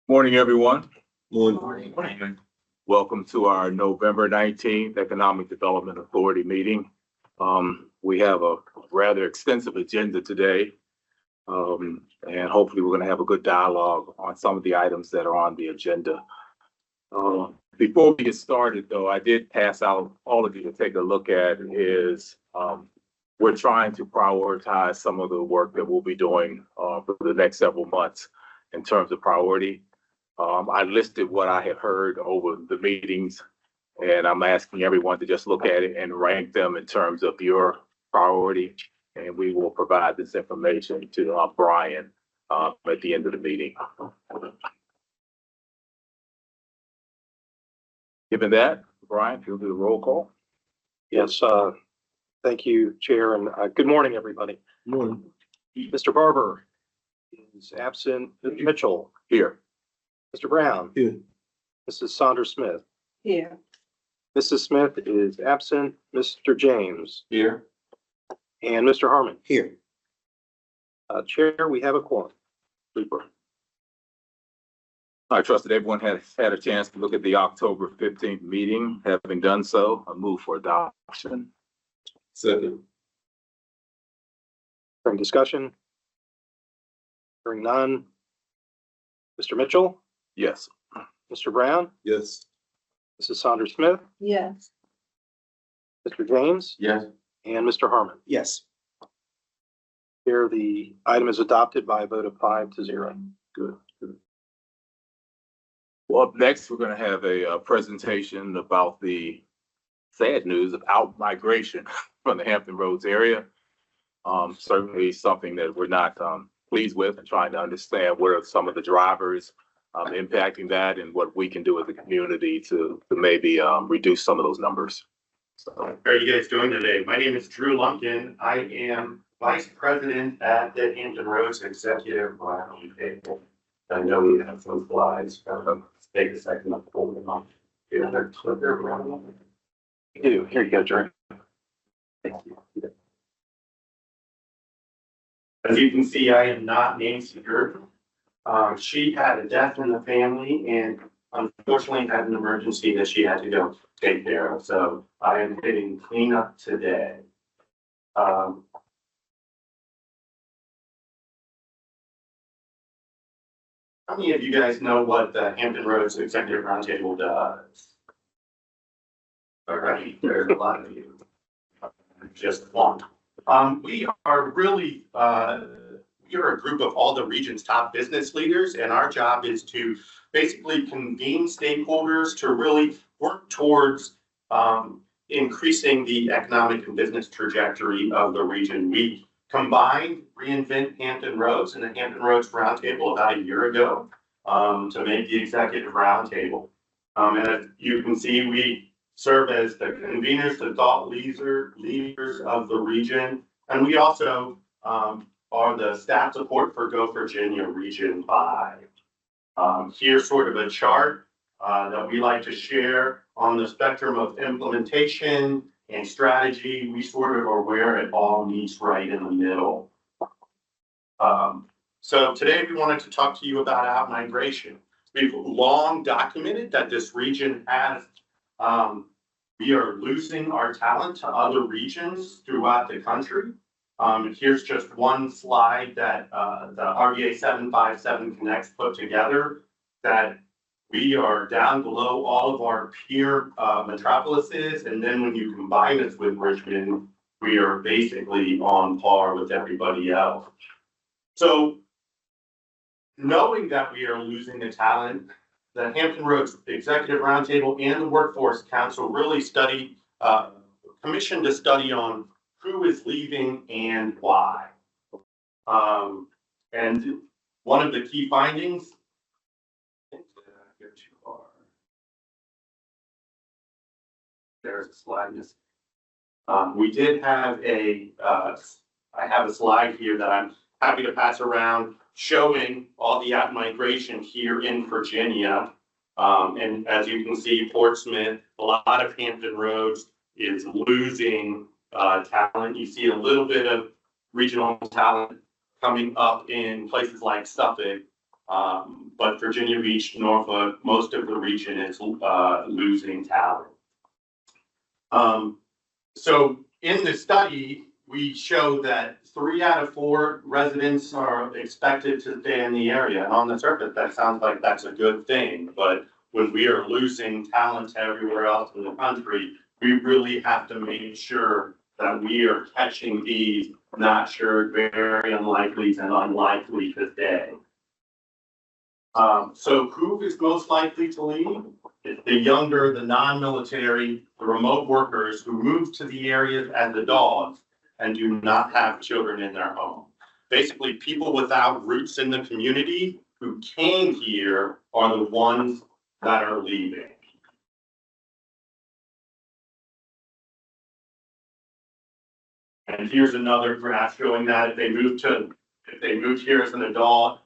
Morning, everyone. Morning. Welcome to our November 19th Economic Development Authority meeting. We have a rather extensive agenda today. And hopefully we're going to have a good dialogue on some of the items that are on the agenda. Before we get started, though, I did pass out all of you to take a look at is we're trying to prioritize some of the work that we'll be doing for the next several months in terms of priority. I listed what I had heard over the meetings, and I'm asking everyone to just look at it and rank them in terms of your priority. And we will provide this information to Brian at the end of the meeting. Given that, Brian, if you'll do the roll call. Yes, thank you, Chair, and good morning, everybody. Good morning. Mr. Barber is absent. Mr. Mitchell. Here. Mr. Brown. Here. Mrs. Saunders Smith. Here. Mrs. Smith is absent. Mr. James. Here. And Mr. Harmon. Here. Chair, we have a quorum. Super. I trust that everyone has had a chance to look at the October 15th meeting. Having done so, I move for adoption. Second. During discussion. Hearing none. Mr. Mitchell. Yes. Mr. Brown. Yes. Mrs. Saunders Smith. Yes. Mr. James. Yes. And Mr. Harmon. Yes. Here, the item is adopted by a vote of 5-0. Good. Well, up next, we're going to have a presentation about the sad news of out-migration from the Hampton Roads area. Certainly something that we're not pleased with, and trying to understand what are some of the drivers impacting that and what we can do as a community to maybe reduce some of those numbers. So, How are you guys doing today? My name is Drew Lumpkin. I am Vice President at the Hampton Roads Executive Roundtable. I know we have some slides. Take a second to pull them up. You do. Here you go, Drew. Thank you. As you can see, I am not Nancy Gerden. She had a death in the family and unfortunately had an emergency that she had to go take care of. So I am hitting cleanup today. How many of you guys know what the Hampton Roads Executive Roundtable does? All right, there's a lot of you. Just one. We are really, we are a group of all the region's top business leaders, and our job is to basically convene stakeholders to really work towards increasing the economic and business trajectory of the region. We combined Reinvent Hampton Roads and the Hampton Roads Roundtable about a year ago to make the Executive Roundtable. And as you can see, we serve as the conveners, the thought leaders of the region. And we also are the staff support for Go Virginia Region 5. Here's sort of a chart that we like to share on the spectrum of implementation and strategy. We sort of are where it all meets right in the middle. So today we wanted to talk to you about out-migration. We've long documented that this region has, we are losing our talent to other regions throughout the country. Here's just one slide that the RDA 757 Connects put together, that we are down below all of our peer metropolises. And then when you combine us with Richmond, we are basically on par with everybody else. So knowing that we are losing the talent, the Hampton Roads Executive Roundtable and the Workforce Council really commissioned a study on who is leaving and why. And one of the key findings, there's a slide. We did have I have a slide here that I'm happy to pass around showing all the out-migration here in Virginia. And as you can see, Portsmouth, a lot of Hampton Roads is losing talent. You see a little bit of regional talent coming up in places like Suffolk, But Virginia Beach, Norfolk, most of the region is losing talent. So in the study, we showed that 3 out of 4 residents are expected to stay in the area. And on the surface, that sounds like that's a good thing. But when we are losing talent everywhere else in the country, we really have to make sure that we are catching these not sure, very unlikely, and unlikely to stay. So who is most likely to leave? It's the younger, the non-military, the remote workers who move to the areas as adults and do not have children in their home. Basically, people without roots in the community who came here are the ones that are leaving. And here's another graph showing that if they moved here as an adult,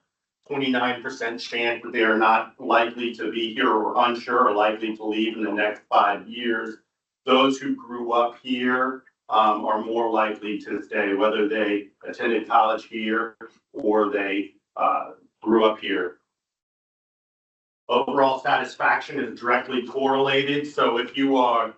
29% chance that they are not likely to be here or unsure or likely to leave in the next 5 years. Those who grew up here are more likely to stay, whether they attended college here or they grew up here. Overall satisfaction is directly correlated. So if you are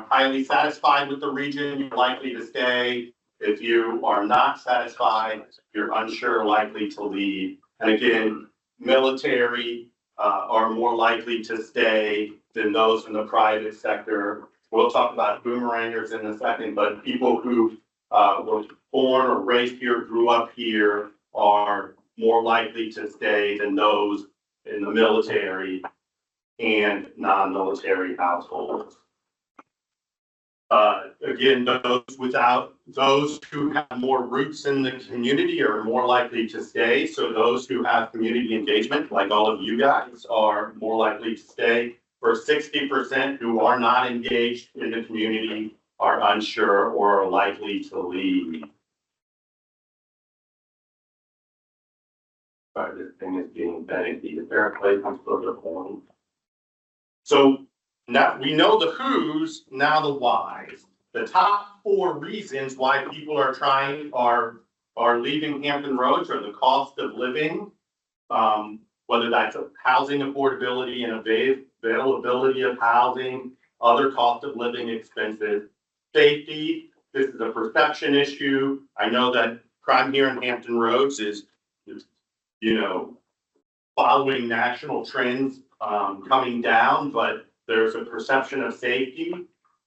highly satisfied with the region, you're likely to stay. If you are not satisfied, you're unsure, likely to leave. And again, military are more likely to stay than those in the private sector. We'll talk about boomerangers in a second, but people who were born or raised here, grew up here, are more likely to stay than those in the military and non-military households. Again, those who have more roots in the community are more likely to stay. So those who have community engagement, like all of you guys, are more likely to stay. For 60% who are not engaged in the community, are unsure or are likely to leave. Sorry, this thing is being bent. Is there a place I'm supposed to point? So now we know the who's, now the whys. The top 4 reasons why people are leaving Hampton Roads are the cost of living, whether that's housing affordability and availability of housing, other cost of living expenses, safety. This is a perception issue. I know that crime here in Hampton Roads is following national trends coming down, but there's a perception of safety,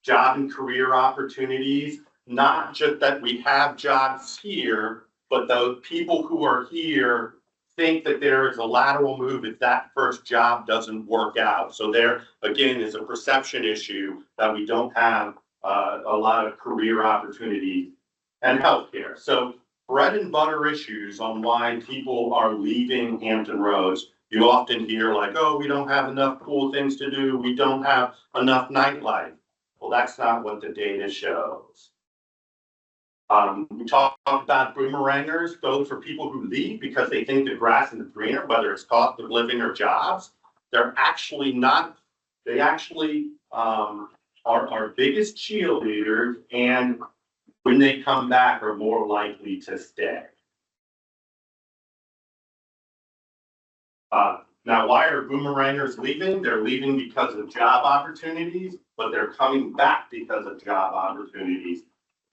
job and career opportunities, not just that we have jobs here, but the people who are here think that there is a lateral move if that first job doesn't work out. So there, again, is a perception issue that we don't have a lot of career opportunities and healthcare. So bread and butter issues on why people are leaving Hampton Roads. You often hear like, oh, we don't have enough cool things to do. We don't have enough nightlife. Well, that's not what the data shows. We talked about boomerangers. Those are people who leave because they think the grass is greener, whether it's cost of living or jobs. They're actually not. They actually are our biggest cheerleaders, and when they come back, are more likely to stay. Now, why are boomerangers leaving? They're leaving because of job opportunities, but they're coming back because of job opportunities.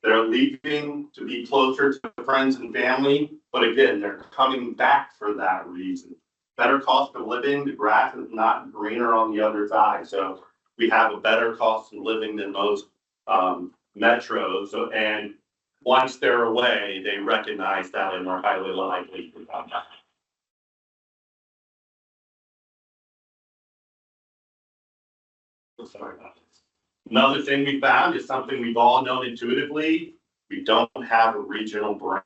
They're leaving to be closer to friends and family, but again, they're coming back for that reason. Better cost of living, the grass is not greener on the other side, so we have a better cost of living than most metros. So, and once they're away, they recognize that and are highly likely to come back. Sorry about this. Another thing we found is something we've all known intuitively. We don't have a regional brand.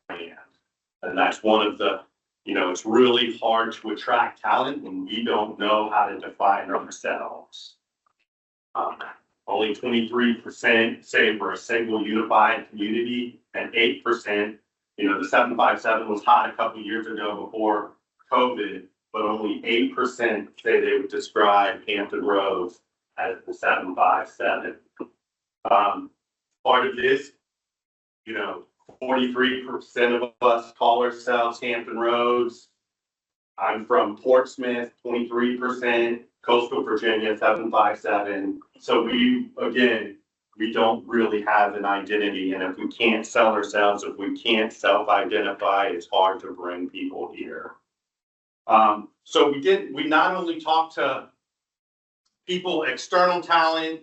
And that's one of the, it's really hard to attract talent when we don't know how to define ourselves. Only 23% say we're a single unified community, and 8%, the 757 was hot a couple of years ago before COVID, but only 8% say they would describe Hampton Roads as the 757. Part of this, 43% of us call ourselves Hampton Roads. I'm from Portsmouth, 23%, coastal Virginia, 757. So we don't really have an identity. And if we can't sell ourselves, if we can't self-identify, it's hard to bring people here. So we not only talked to people, external talent,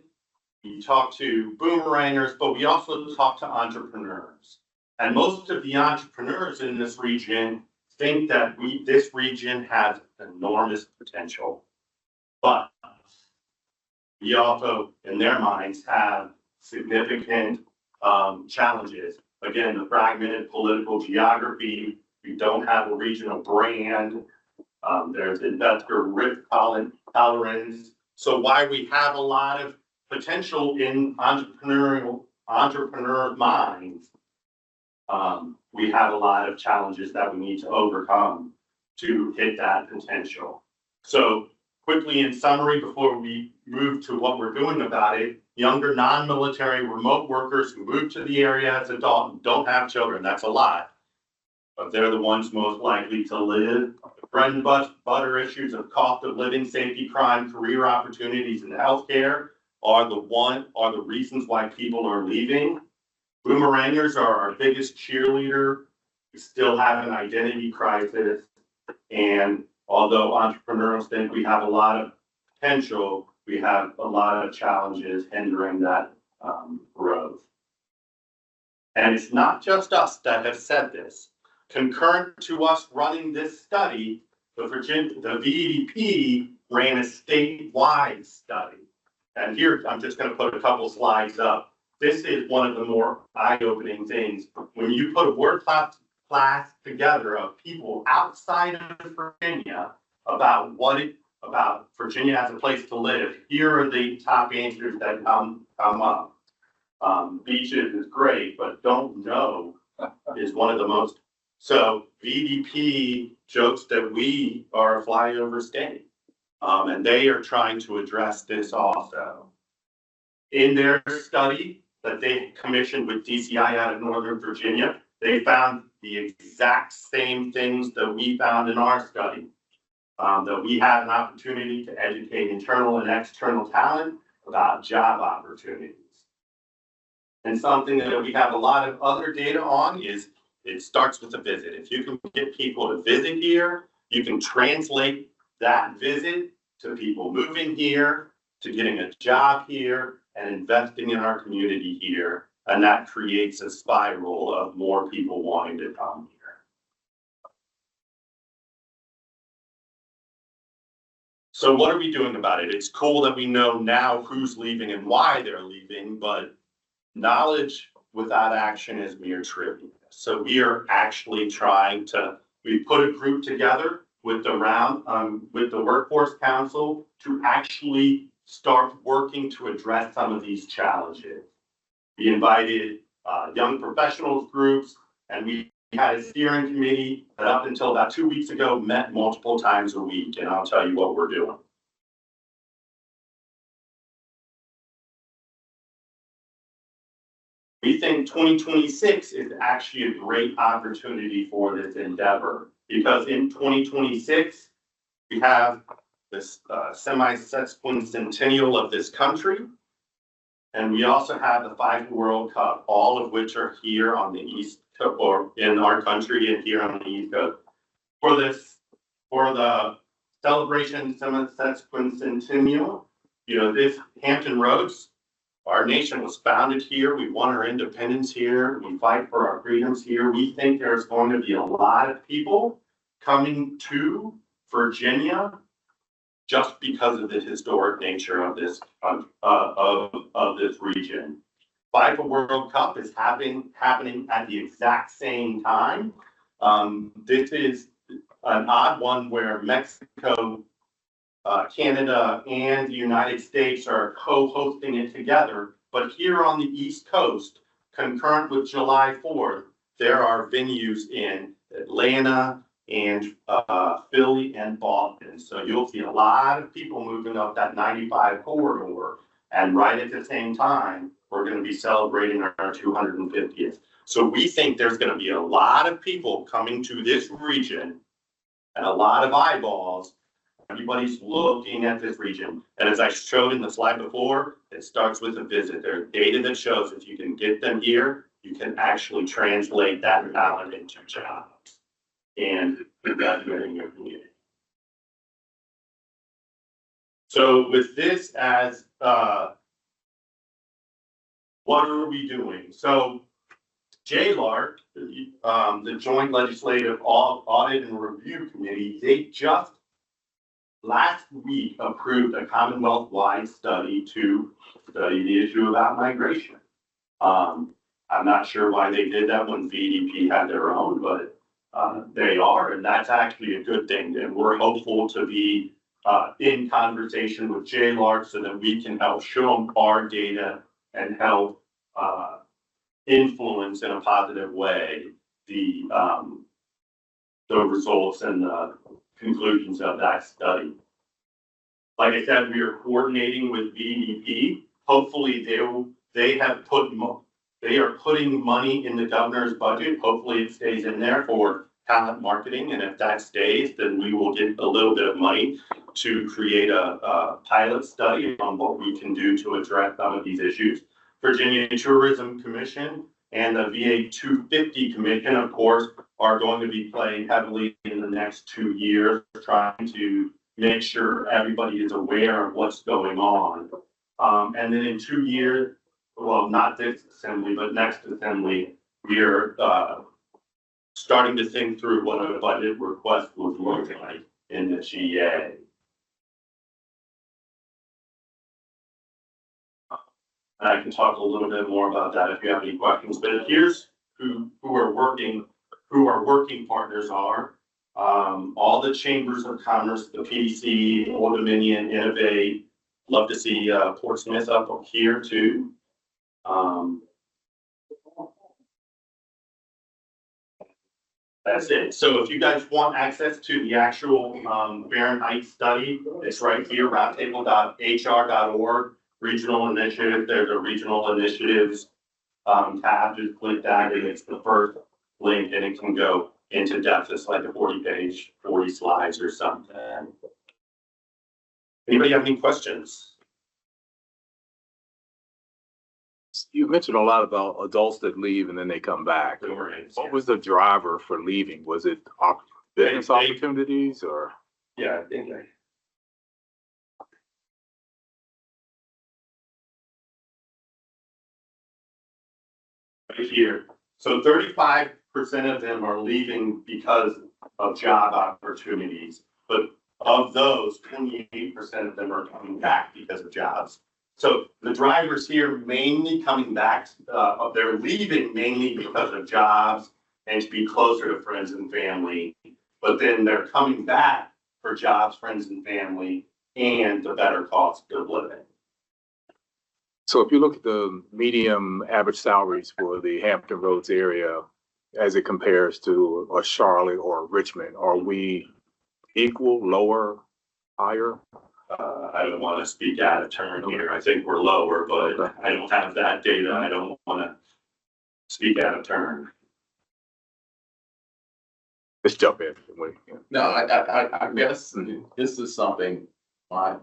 we talked to boomerangers, but we also talked to entrepreneurs. And most of the entrepreneurs in this region think that this region has enormous potential. But we also, in their minds, have significant challenges. Again, the fragmented political geography, we don't have a regional brand. There's investor risk tolerance. So while we have a lot of potential in entrepreneur minds, we have a lot of challenges that we need to overcome to hit that potential. So quickly in summary, before we move to what we're doing about it, younger non-military remote workers who move to the area as adults and don't have children, that's a lot. But they're the ones most likely to live. Bread and butter issues of cost of living, safety, crime, career opportunities, and healthcare are the reasons why people are leaving. Boomerangers are our biggest cheerleader. We still have an identity crisis. And although entrepreneurs think we have a lot of potential, we have a lot of challenges hindering that growth. And it's not just us that have said this. Concurrent to us running this study, the VEDP ran a statewide study. And here, I'm just going to put a couple slides up. This is one of the more eye-opening things. When you put a word class together of people outside of Virginia about Virginia as a place to live, here are the top answers that come up. Beaches is great, but don't know is one of the most. So VDP jokes that we are a flyover state, and they are trying to address this also. In their study that they commissioned with DCI out of Northern Virginia, they found the exact same things that we found in our study, that we have an opportunity to educate internal and external talent about job opportunities. And something that we have a lot of other data on is it starts with a visit. If you can get people to visit here, you can translate that visit to people moving here, to getting a job here, and investing in our community here. And that creates a spiral of more people wanting to come here. So what are we doing about it? It's cool that we know now who's leaving and why they're leaving, but knowledge without action is mere trivia. So we are actually we put a group together with the Workforce Council to actually start working to address some of these challenges. We invited young professionals groups, and we had a steering committee that up until about 2 weeks ago met multiple times a week, and I'll tell you what we're doing. We think 2026 is actually a great opportunity for this endeavor, because in 2026, we have this semi-sesquicentennial of this country. And we also have the FIFA World Cup, all of which are here on the East, or in our country and here on the East Coast. For the celebration sesquicentennial, this Hampton Roads, our nation was founded here. We won our independence here. We fight for our freedoms here. We think there's going to be a lot of people coming to Virginia just because of the historic nature of this of this region. FIFA World Cup is happening at the exact same time. This is an odd one where Mexico, Canada, and the United States are co-hosting it together. But here on the East Coast, concurrent with July 4th, there are venues in Atlanta and Philly and Boston. So you'll see a lot of people moving up that 95 corridor. And right at the same time, we're going to be celebrating our 250th. So we think there's going to be a lot of people coming to this region and a lot of eyeballs. Everybody's looking at this region. And as I showed in the slide before, it starts with a visit. There's data that shows if you can get them here, you can actually translate that talent into jobs and evaluating your community. So with this as, what are we doing? So JLARC, the Joint Legislative Audit and Review Committee, they just last week approved a Commonwealth-wide study to study the issue about migration. I'm not sure why they did that when VDP had their own, but they are, and that's actually a good thing. And we're hopeful to be in conversation with JLARC so that we can help show them our data and help influence in a positive way the results and the conclusions of that study. Like I said, we are coordinating with VDP. Hopefully they are putting money in the governor's budget. Hopefully it stays in there for talent marketing. And if that stays, then we will get a little bit of money to create a pilot study on what we can do to address some of these issues. Virginia Tourism Commission and the VA 250 Commission, of course, are going to be playing heavily in the next 2 years, trying to make sure everybody is aware of what's going on. And then in 2 years, well, not this assembly, but next assembly, we're starting to think through what a budget request would look like in the GA. And I can talk a little bit more about that if you have any questions, but here's who our working partners are. All the chambers of commerce, the PDC, Old Dominion, Innovate. Love to see Portsmouth up here too. That's it. So if you guys want access to the actual Fahrenheit study, it's right here, roundtable.hr.org, regional initiative. There's a regional initiatives tab. Just click that and it's the first link and it can go into depth. It's like a 40 slides or something. Anybody have any questions? You mentioned a lot about adults that leave and then they come back. What was the driver for leaving? Was it business opportunities or? Yeah, I think right here. So 35% of them are leaving because of job opportunities, but of those, 28% of them are coming back because of jobs. So the drivers here mainly coming back, they're leaving mainly because of jobs and to be closer to friends and family, but then they're coming back for jobs, friends and family, and the better cost of living. So if you look at the medium average salaries for the Hampton Roads area as it compares to a Charlotte or Richmond, are we equal, lower, higher? I don't want to speak out of turn here. I think we're lower, but I don't have that data. I don't want to speak out of turn. Let's jump in. No, I guess this is something my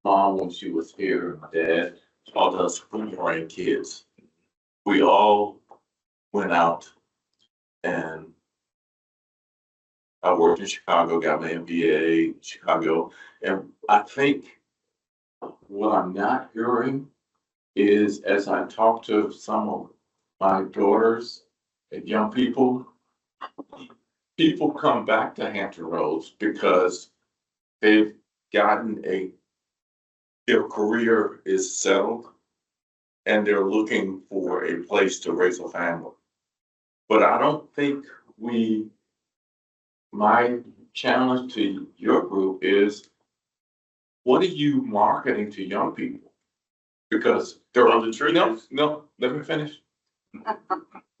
mom, when she was here, my dad taught us boomerang kids. We all went out and I worked in Chicago, got my MBA in Chicago. And I think what I'm not hearing is as I talk to some of my daughters and young people, people come back to Hampton Roads because they've gotten their career is settled and they're looking for a place to raise a family. But I don't think my challenge to your group is, what are you marketing to young people? Because there are the truth. No, let me finish.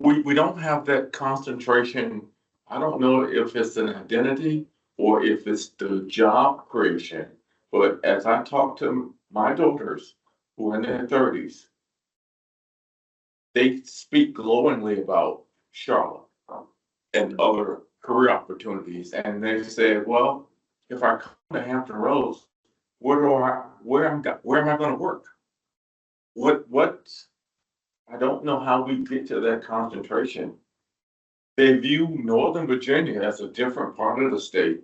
We don't have that concentration. I don't know if it's an identity or if it's the job creation. But as I talk to my daughters who are in their 30s, they speak glowingly about Charlotte and other career opportunities, and they said, well, if I come to Hampton Roads, where am I gonna work? What, I don't know how we get to that concentration. They view Northern Virginia as a different part of the state.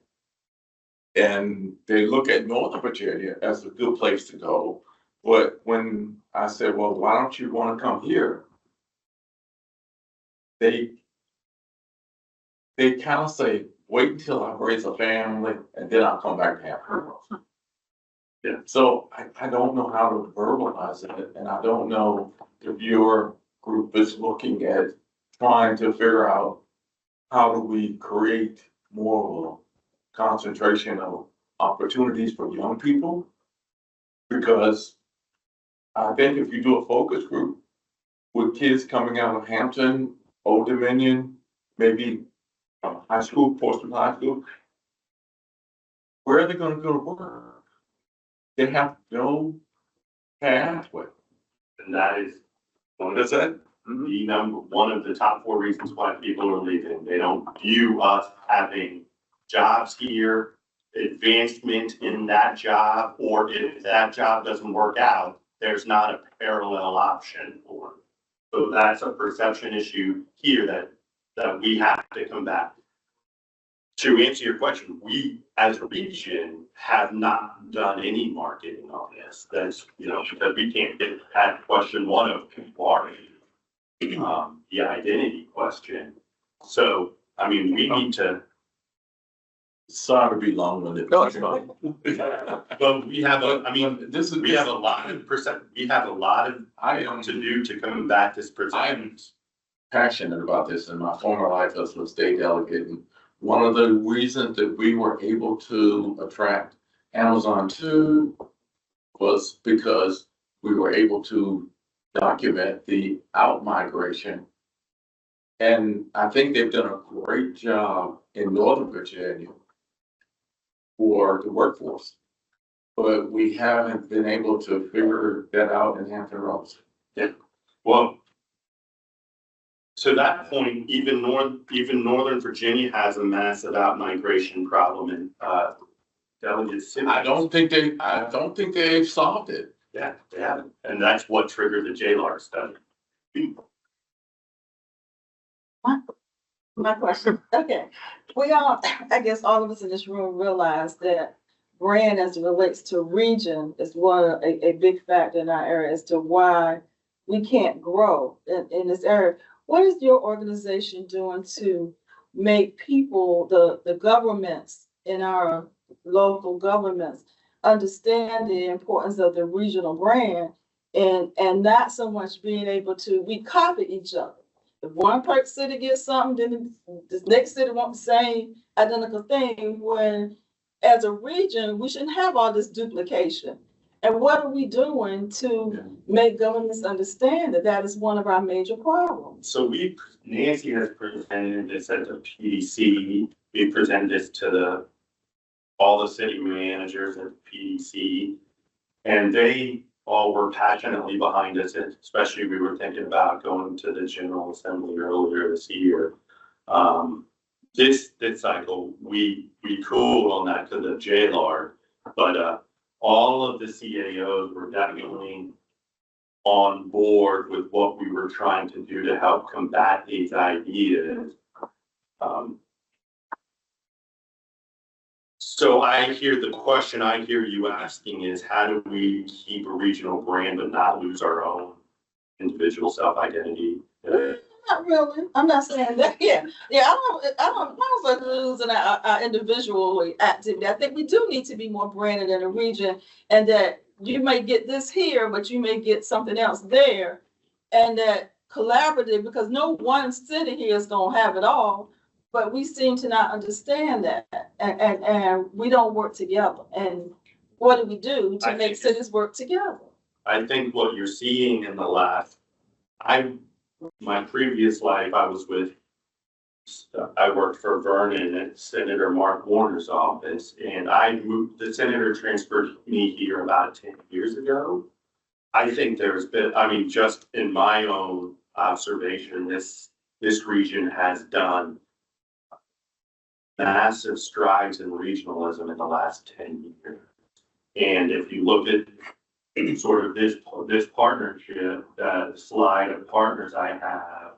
And they look at Northern Virginia as a good place to go. But when I said, well, why don't you want to come here? They kind of say, wait until I raise a family and then I'll come back to Hampton. Yeah. So I don't know how to verbalize it, and I don't know if your group is looking at trying to figure out how do we create more of a concentration of opportunities for young people? Because I think if you do a focus group with kids coming out of Hampton, Old Dominion, maybe high school, Portsmouth High School, where are they gonna go to work? They have no pathway. And that is one Does of that? one of the top 4 reasons why people are leaving. They don't view us having jobs here, advancement in that job, or if that job doesn't work out, there's not a parallel option for it. So that's a perception issue here that we have to combat. To answer your question, we as a region have not done any marketing on this. That's, because we can't get at question 1 of already, the identity question. So, I mean, we need to. Sorry to be long-winded. No, it's fine. But we have we have a lot of I am to do to combat this I perception. am passionate about this in my former life as a state delegate. And one of the reasons that we were able to attract Amazon too was because we were able to document the out-migration. And I think they've done a great job in Northern Virginia for the workforce. But we haven't been able to figure that out in Hampton Roads. Well, to that point, even Northern Virginia has a massive out-migration problem in, Delegate City. I don't think they've solved it. Yeah, they haven't. And that's what triggered the JLAR study. My question, okay, we all, I guess all of us in this room realize that brand as it relates to region is a big factor in our area as to why we can't grow in this area. What is your organization doing to make people, the governments in our local governments understand the importance of the regional brand and not so much being able to, we copy each other. If one city gets something, then the next city wants the same identical thing, when as a region, we shouldn't have all this duplication. And what are we doing to make governments understand that that is one of our major problems? So Nancy has presented this at the PDC. We presented this to all the city managers at the PDC. And they all were passionately behind us, especially we were thinking about going to the General Assembly earlier this year. This cycle, we cooled on that to the JLAR, but all of the CAOs were definitely on board with what we were trying to do to help combat these ideas. So the question I hear you asking is, how do we keep a regional brand but not lose our own individual self-identity? Not really. I'm not saying that. Yeah. I don't like losing our individual activity. I think we do need to be more branded in a region, and that you may get this here, but you may get something else there, and that collaborative, because no one city here is going to have it all. But we seem to not understand that, and we don't work together. And what do we do to make cities work together? I think what you're seeing in the my previous life, I worked for Vernon at Senator Mark Warner's office, and the senator transferred me here about 10 years ago. I think there's been, just in my own observation, this region has done massive strides in regionalism in the last 10 years. And if you look at sort of this partnership, slide of partners I have,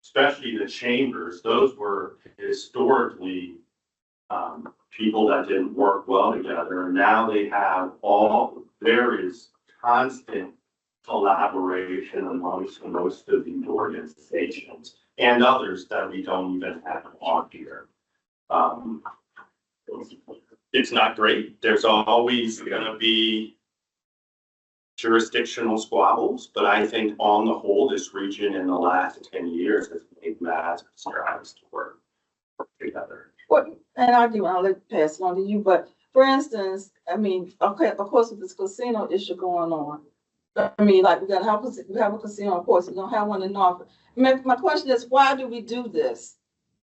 especially the chambers, those were historically people that didn't work well together. And now there is constant collaboration amongst most of these organizations and others that we don't even have on here. It's not great. There's always gonna be jurisdictional squabbles, but I think on the whole, this region in the last 10 years has made massive strides to work together. What, and I'll let pass it on to you, but for instance, I mean, okay, of course, with this casino issue going on. I mean, like, we have a casino, of course, we don't have one in Norfolk. My question is, why do we do this?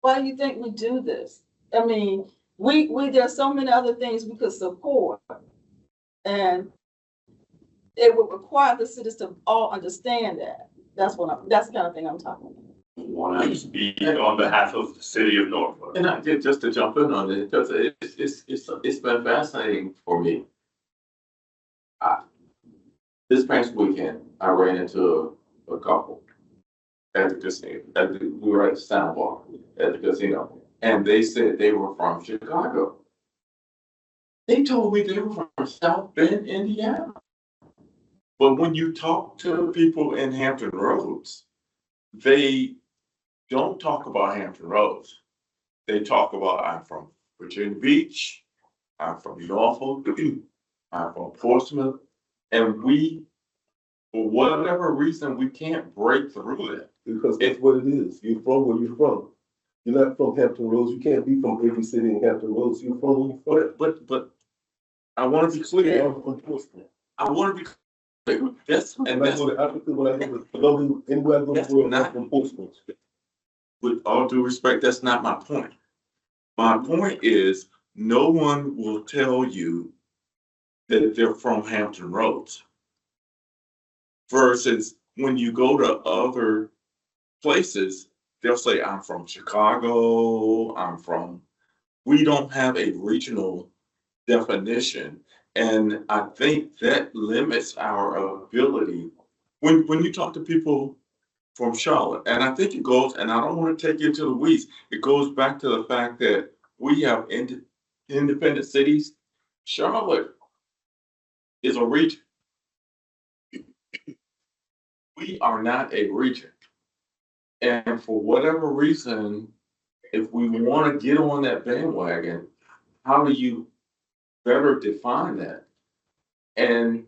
Why do you think we do this? I mean, there's so many other things we could support. And it would require the citizens to all understand that. That's the kind of thing I'm talking about. Want to speak on behalf of the city of Norfolk. And I did, just to jump in on it, because it's been fascinating for me. This past weekend, I ran into a couple at the casino. We were at the soundbar at the casino, and they said they were from Chicago. They told me they were from South Bend, Indiana. But when you talk to people in Hampton Roads, they don't talk about Hampton Roads. They talk about, I'm from Virginia Beach, I'm from Norfolk, I'm from Portsmouth, and we, for whatever reason, we can't break through that. Because that's what it is. You're from where you're from. You're not from Hampton Roads. You can't be from every city in Hampton Roads. You're from where you're from. But I want to be clear. I'm from Portsmouth. I want to be clear. That's When I go to Africa, when I go to Colombia, anywhere I go in the world, I'm from Portsmouth. with all due respect, that's not my point. My point is, no one will tell you that they're from Hampton Roads. Versus when you go to other places, they'll say, I'm from Chicago, we don't have a regional definition. And I think that limits our ability. When you talk to people from Charlotte, and I think it goes, and I don't want to take you into the weeds, it goes back to the fact that we have independent cities. Charlotte is a region. We are not a region. And for whatever reason, if we want to get on that bandwagon, how do you better define that? And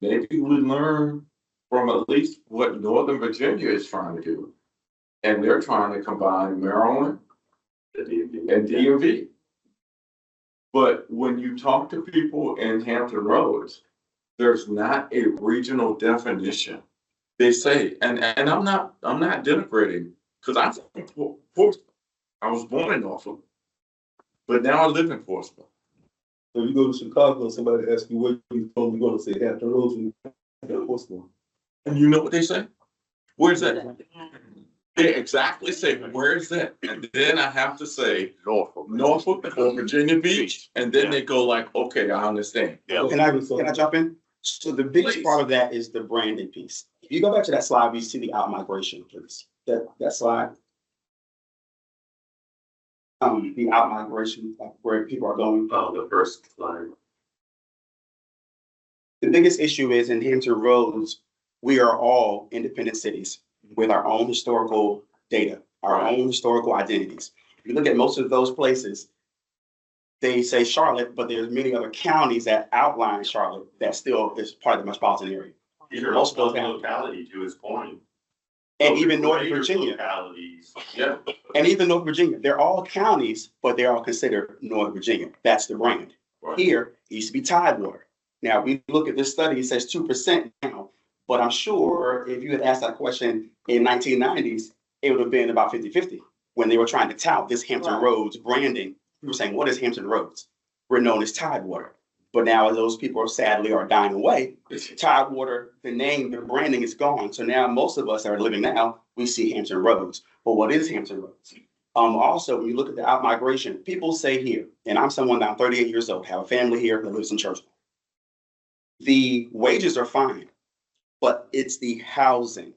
maybe we learn from at least what Northern Virginia is trying to do. And they're trying to combine Maryland and DMV. But when you talk to people in Hampton Roads, there's not a regional definition. They say, and I'm not denigrating, because I'm from Portsmouth. I was born in Norfolk, but now I live in Portsmouth. So you go to Chicago and somebody asks you where you're from, you're gonna say Hampton Roads and Portsmouth. And you know what they say? Where's that? They exactly say, where's that? And then I have to say Norfolk or Virginia Beach, and then they go like, okay, I understand. Can I jump in? So the biggest Please. part of that is the branding piece. If you go back to that slide, we see the out-migration, please. That slide. The out-migration, like where people are going. Oh, the first slide. The biggest issue is in Hampton Roads, we are all independent cities with our own historical data, our own historical identities. If you look at most of those places, they say Charlotte, but there's many other counties that outline Charlotte that still is part of the metropolitan area. These are Most of also those locality to his point. And Those even are North greater Virginia. Localities. Yeah. And even North Virginia, they're all counties, but they're all considered North Virginia. That's the brand. Right. Here, it used to be Tidewater. Now, we look at this study, it says 2% now, but I'm sure if you had asked that question in 1990s, it would have been about 50-50 when they were trying to tout this Hampton Right. Roads branding. We were saying, what is Hampton Roads? We're known as Tidewater. But now those people sadly are dying away. Tidewater, the name, the branding is gone. So now most of us that are living now, we see Hampton Roads. But what is Hampton Roads? Also, when you look at the outmigration, people say here, and I'm someone that I'm 38 years old, have a family here that lives in Churchill. The wages are fine, but it's the housing.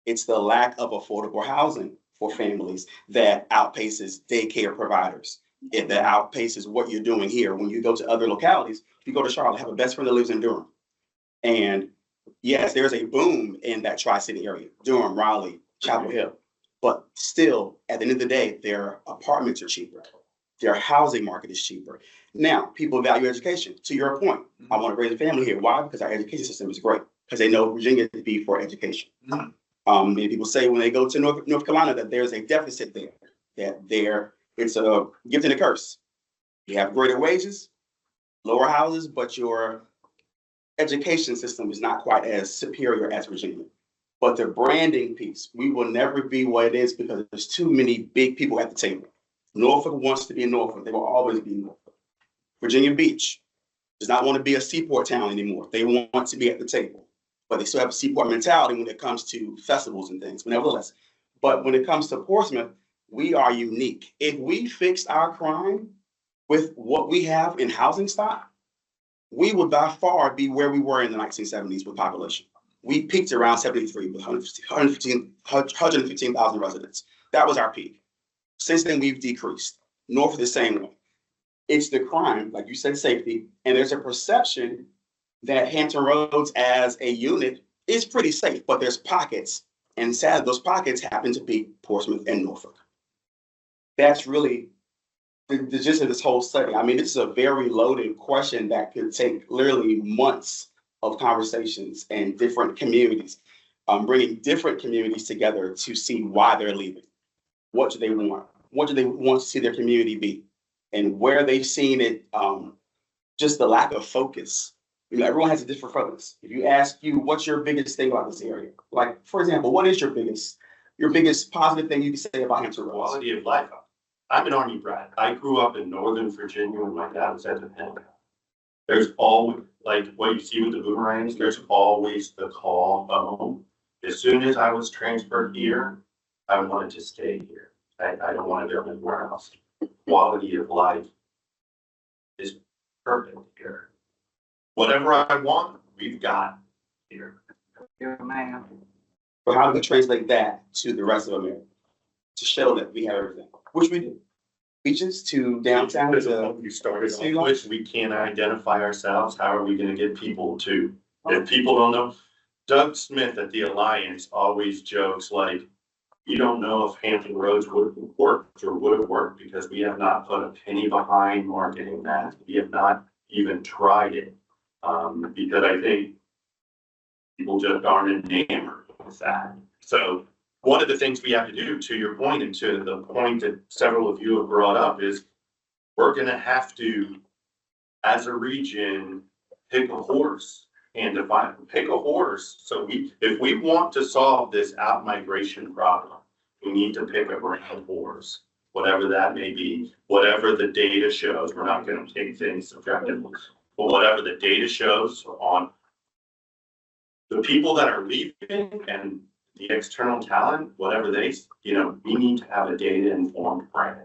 It's the lack of affordable housing for families that outpaces daycare providers. That outpaces what you're doing here. When you go to other localities, you go to Charlotte, I have a best friend that lives in Durham. And yes, there's a boom in that tri-city area, Durham, Raleigh, Chapel Hill. But still, at the end of the day, their apartments are cheaper. Their housing market is cheaper. Now, people value education. To your point, I want to raise a family here. Why? Because our education system is great. Because they know Virginia to be for education. Many people say when they go to North Carolina that there's a deficit there, it's a gift and a curse. You have greater wages, lower houses, but your education system is not quite as superior as Virginia. But the branding piece, we will never be what it is because there's too many big people at the table. Norfolk wants to be Norfolk. They will always be Norfolk. Virginia Beach does not want to be a seaport town anymore. They want to be at the table. But they still have a seaport mentality when it comes to festivals and things, but nevertheless. But when it comes to Portsmouth, we are unique. If we fixed our crime with what we have in housing stock, we would by far be where we were in the 1970s with population. We peaked around 73 with 115,000 residents. That was our peak. Since then, we've decreased. North the same way. It's the crime, like you said, safety, and there's a perception that Hampton Roads as a unit is pretty safe, but there's pockets, and sadly, those pockets happen to be Portsmouth and Norfolk. That's really the gist of this whole study. I mean, this is a very loaded question that could take literally months of conversations and different communities, bringing different communities together to see why they're leaving. What do they want? What do they want to see their community be? And where they've seen it, just the lack of focus. You know, everyone has a different focus. If you ask you, what's your biggest thing about this area? Like, for example, what is your biggest positive thing you can say about Hampton Roads? Quality of life. I'm an Army brat. I grew up in Northern Virginia when my dad was at the Pentagon. There's always, like what you see with the boomerangs, there's always the call home. As soon as I was transferred here, I wanted to stay here. I don't want to go anywhere else. Quality of life is perfect here. Whatever I want, we've got here. But how do we translate that to the rest of America? To show that we have everything, which we do. Beaches to downtown Because to. of what you started off with, we can't identify ourselves. How are we gonna get people to? If people don't know, Doug Smith at the Alliance always jokes like, you don't know if Hampton Roads would have worked or would have worked because we have not put a penny behind marketing that. We have not even tried it. Because I think people just aren't enamored with that. So one of the things we have to do, to your point, and to the point that several of you have brought up, is we're gonna have to, as a region, pick a horse and pick a horse. So if we want to solve this out-migration problem, we need to pick a brand horse, whatever that may be, whatever the data shows. We're not gonna take things subjectively, but whatever the data shows on the people that are leaving and the external talent, whatever they, we need to have a data informed brand.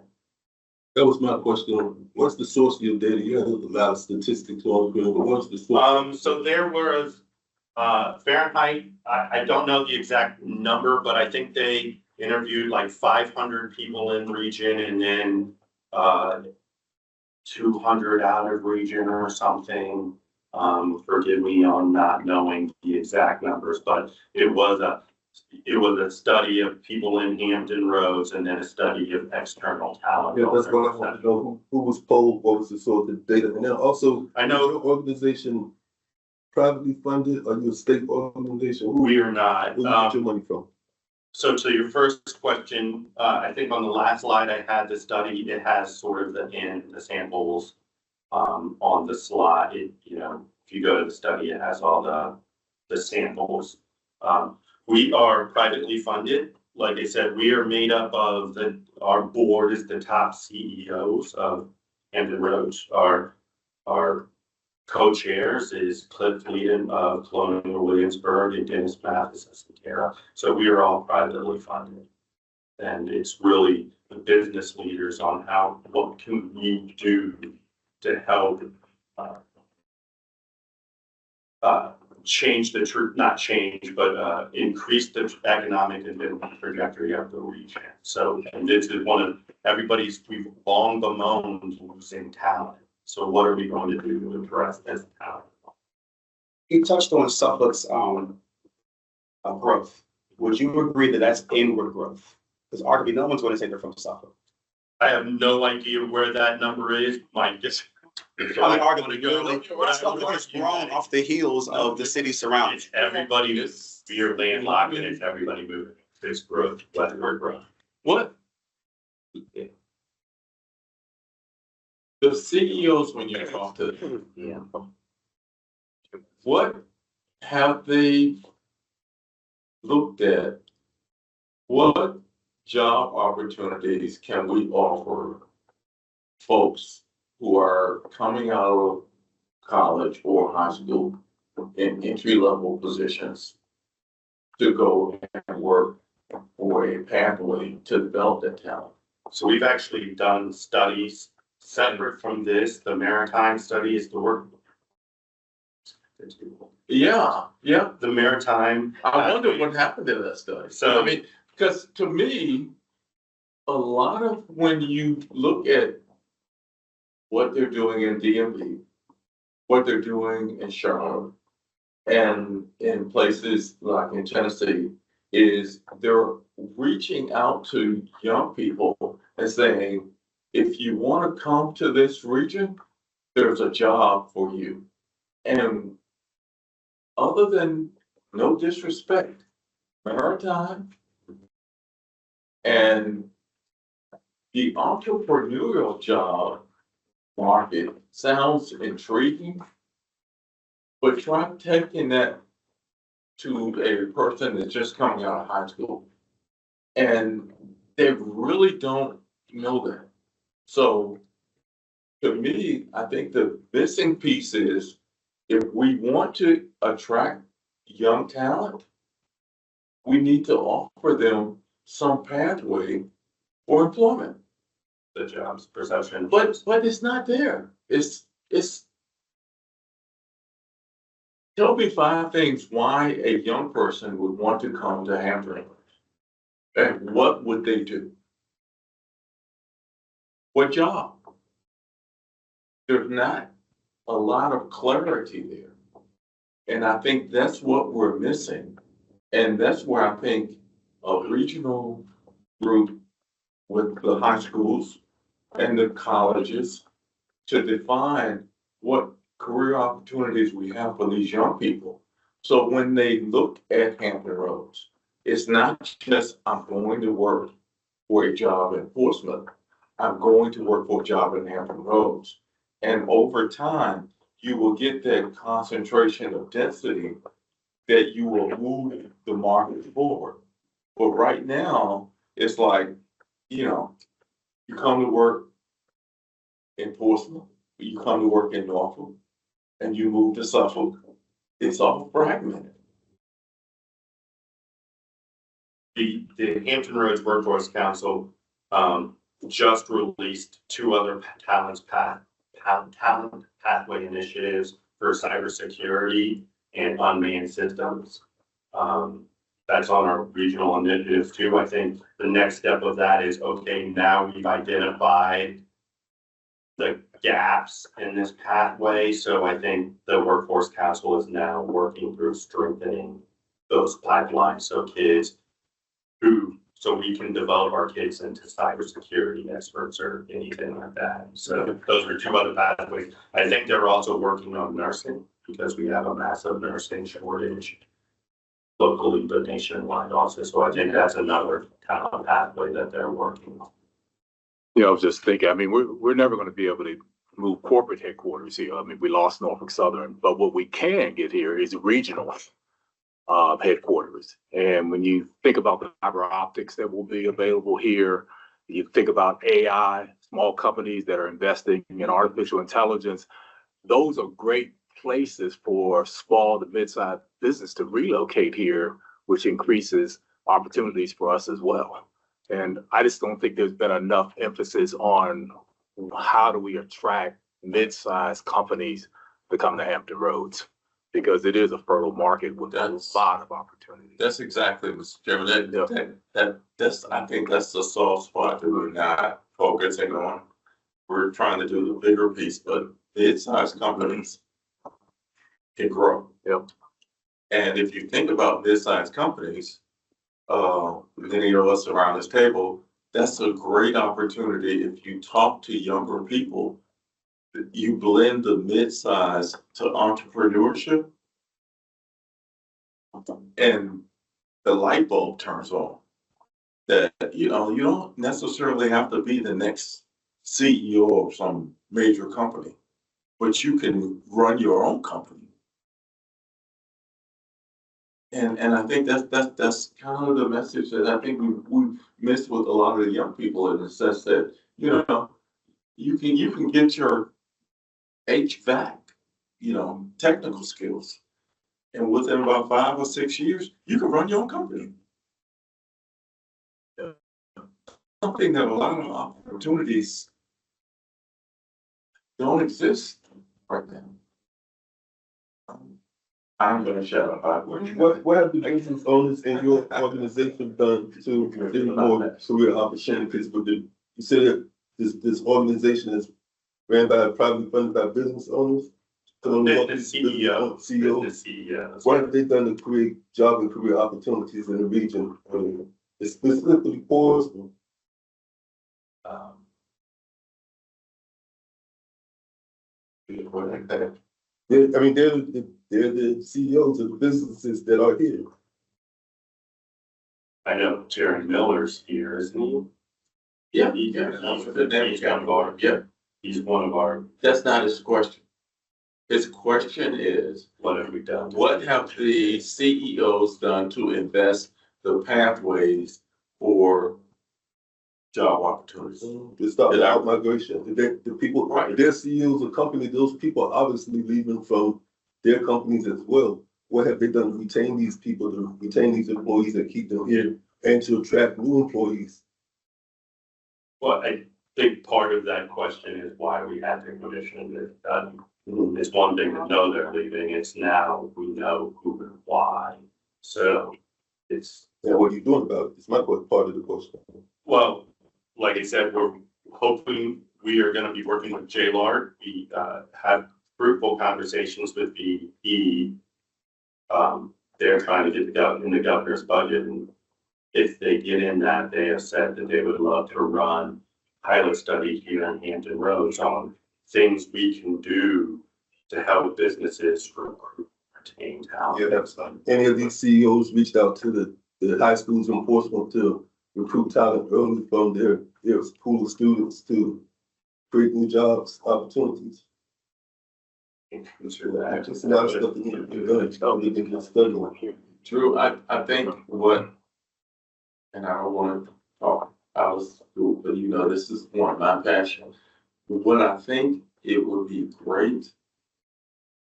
That was my question. What's the source of your data? You have a lot of statistics on it, but what's the source? So there was, Fahrenheit, I don't know the exact number, but I think they interviewed like 500 people in the region and then, 200 out of region or something. Forgive me on not knowing the exact numbers, but it was a study of people in Hampton Roads and then a study of external talent. Yeah, that's what I want to know. Who was polled? What was the source of the data? And then also, I know is your organization privately funded? Are you a state organization? we are not. Where you get your money from? So to your first question, I think on the last slide I had the study. It has sort of the samples on the slide. If you go to the study, it has all the samples. We are privately funded. Like I said, we are made up of our board is the top CEOs of Hampton Roads. Our co-chairs is Cliff Leeden of Colonial Williamsburg and Dennis Mathis of Sentara. So we are all privately funded. And it's really the business leaders on what can we do to help change not change, but increase the economic and development trajectory of the region. So, and this is we've long bemoaned losing talent. So what are we going to do to address this talent? You touched on Suffolk's growth. Would you agree that that's inward growth? Because arguably, no one's going to say they're from Suffolk. I have no idea where that number is. Mike, just. Arguably, Suffolk has grown off the heels of the city surrounding. It's everybody we're landlocked and it's everybody moving. It's growth, westward growth. What? The CEOs, when you talk to them, what have they looked at? What job opportunities can we offer folks who are coming out of college or high school in entry-level positions to go and work for a pathway to develop that talent? So we've actually done studies separate from this. The maritime study is the work. Yeah, yeah. The maritime. I wonder what happened to that study. So- I mean, because to me, a lot of when you look at what they're doing in DMV, what they're doing in Charlotte, and in places like in Tennessee, is they're reaching out to young people and saying, if you want to come to this region, there's a job for you. And other than, no disrespect, maritime and the entrepreneurial job market sounds intriguing, but try taking that to a person that's just coming out of high school and they really don't know that. So to me, I think the missing piece is if we want to attract young talent, we need to offer them some pathway for employment. The jobs perception. But it's not there. It's tell me 5 things why a young person would want to come to Hampton. And what would they do? What job? There's not a lot of clarity there. And I think that's what we're missing. And that's where I think a regional group with the high schools and the colleges to define what career opportunities we have for these young people. So when they look at Hampton Roads, it's not just I'm going to work for a job in Portsmouth. I'm going to work for a job in Hampton Roads. And over time, you will get that concentration of density that you will move the market forward. But right now, it's like, you come to work in Portsmouth, you come to work in Norfolk, and you move to Suffolk. It's all fragmented. The Hampton Roads Workforce Council just released 2 other talent pathway initiatives for cybersecurity and unmanned systems. That's on our regional initiatives too. I think the next step of that is, okay, now we've identified the gaps in this pathway. So I think the Workforce Council is now working through strengthening those pipelines. So we can develop our kids into cybersecurity experts or anything like that. So those are 2 other pathways. I think they're also working on nursing because we have a massive nursing shortage locally, but nationwide also. So I think that's another talent pathway that they're working on. I was just thinking, I mean, we're never going to be able to move corporate headquarters here. I mean, we lost Norfolk Southern, but what we can get here is regional headquarters. And when you think about the fiber optics that will be available here, you think about AI, small companies that are investing in artificial intelligence, those are great places for small to mid-sized business to relocate here, which increases opportunities for us as well. And I just don't think there's been enough emphasis on how do we attract mid-sized companies to come to Hampton Roads? Because it is a fertile market with a lot of opportunities. That's exactly, Mr. Chairman, Yeah. that's, I think that's the soft spot that we're not focusing on. We're trying to do the bigger piece, but mid-sized companies can grow. Yep. And if you think about mid-sized companies, many of us around this table, that's a great opportunity if you talk to younger people. You blend the mid-size to entrepreneurship, and the light bulb turns on. That, you know, you don't necessarily have to be the next CEO of some major company, but you can run your own company. And I think that's kind of the message that I think we've missed with a lot of the young people, in the sense that, you know, you can get your HVAC, you know, technical skills, and within about 5 or 6 years, you can run your own company. Something that a lot of opportunities don't exist right now. I'm gonna shut up. What have the business owners in your organization done to give more career opportunities with the, you said that this organization is ran by, privately funded by business owners? The CEO. CEOs. The CEO. What have they done to create job and career opportunities in the region? Specifically Portsmouth. They're the CEOs of the businesses that are here. I know Jerry Miller's here, isn't he? Yeah, He's yeah. one of our, Yeah, he's one of our, that's not his question. His question is, what have we done? what have the CEOs done to invest the pathways for job opportunities? To stop the out migration. The people, Right. their CEOs of company, those people are obviously leaving from their companies as well. What have they done to retain these people, to retain these employees and keep them here, and to attract new employees? Well, I think part of that question is why we had the commission. It's one thing to know they're leaving, it's now we know who and why. So it's, And what are you doing about it? It's my part of the question. well, like I said, we're hoping we are gonna be working with JLAR. We have fruitful conversations with the E. They're trying to get in the governor's budget, and if they get in that, they have said that they would love to run pilot study here in Hampton Roads on things we can do to help businesses recruit, retain talent. Yeah, that's fine. Any of these CEOs reached out to the high schools in Portsmouth to recruit talent early from their pool of students to create new jobs, opportunities? Consider that. Just a lot of stuff that needs to be done. They can get studied. Drew, I think what, and I don't want to talk out of school, but you know, this is one of my passions. What I think it would be great,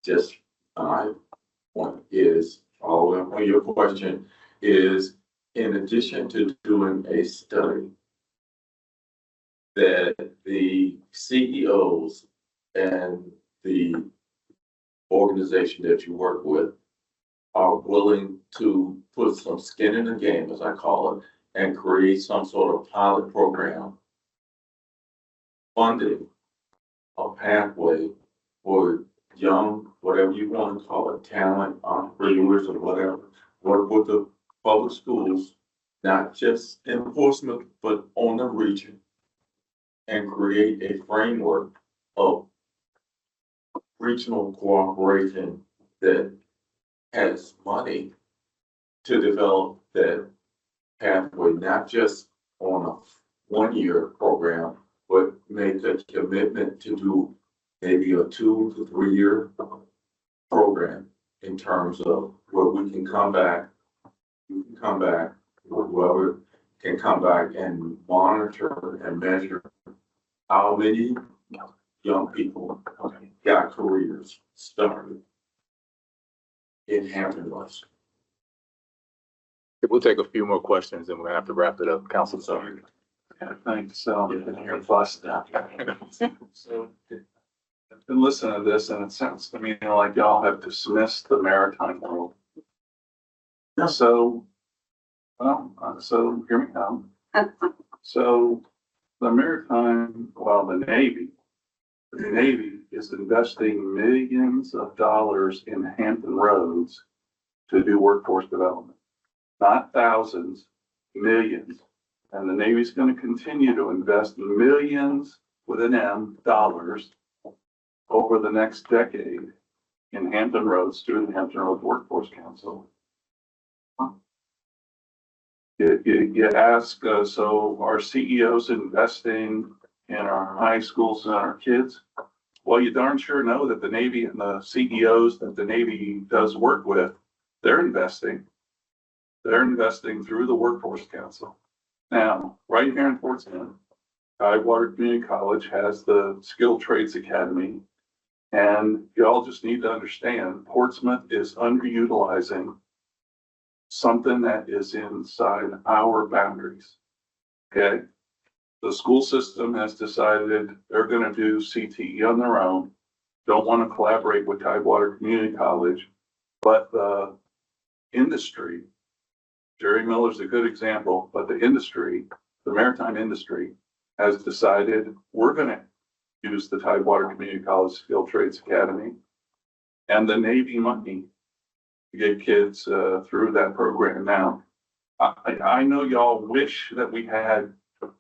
just my point is, following on your question, is in addition to doing a study, that the CEOs and the organization that you work with are willing to put some skin in the game, as I call it, and create some sort of pilot program funding a pathway for young, whatever you want to call it, talent, entrepreneurs or whatever, work with the public schools, not just in Portsmouth, but on the region, and create a framework of regional cooperation that has money to develop that pathway, not just on a 1-year program, but make a commitment to do maybe a 2 to 3 year program in terms of where we can come back, whoever can come back and monitor and measure how many young people got careers started in Hampton Roads. we'll take a few more questions and we're gonna have to wrap it up. Council, sorry. Yeah, thanks. So, you're busted out. So, I've been listening to this and it sounds to me like y'all have dismissed the maritime world. So, so hear me out. So the maritime, well, the Navy is investing millions of dollars in Hampton Roads to do workforce development, not thousands, millions. And the Navy's going to continue to invest millions with an M dollars over the next decade in Hampton Roads through the Hampton Roads Workforce Council. You ask, so are CEOs investing in our high schools and our kids? Well, you darn sure know that the Navy and the CEOs that the Navy does work with, they're investing. They're investing through the Workforce Council. Now, right here in Portsmouth, Tidewater Community College has the Skilled Trades Academy. And y'all just need to understand, Portsmouth is underutilizing something that is inside our boundaries. Okay? The school system has decided they're going to do CTE on their own, don't want to collaborate with Tidewater Community College, but the industry, Jerry Miller's a good example, but the industry, the maritime industry, has decided we're going to use the Tidewater Community College Skilled Trades Academy and the Navy money to get kids through that program. Now, I know y'all wish that we had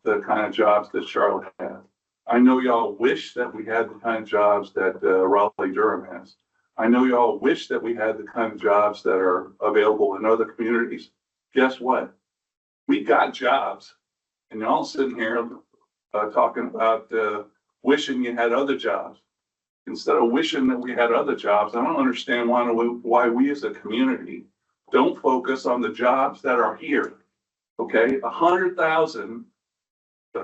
the kind of jobs that Charlotte had. I know y'all wish that we had the kind of jobs that Raleigh Durham has. I know y'all wish that we had the kind of jobs that are available in other communities. Guess what? We got jobs, and y'all sitting here talking about wishing you had other jobs. Instead of wishing that we had other jobs, I don't understand why we as a community don't focus on the jobs that are here. Okay, 100,000,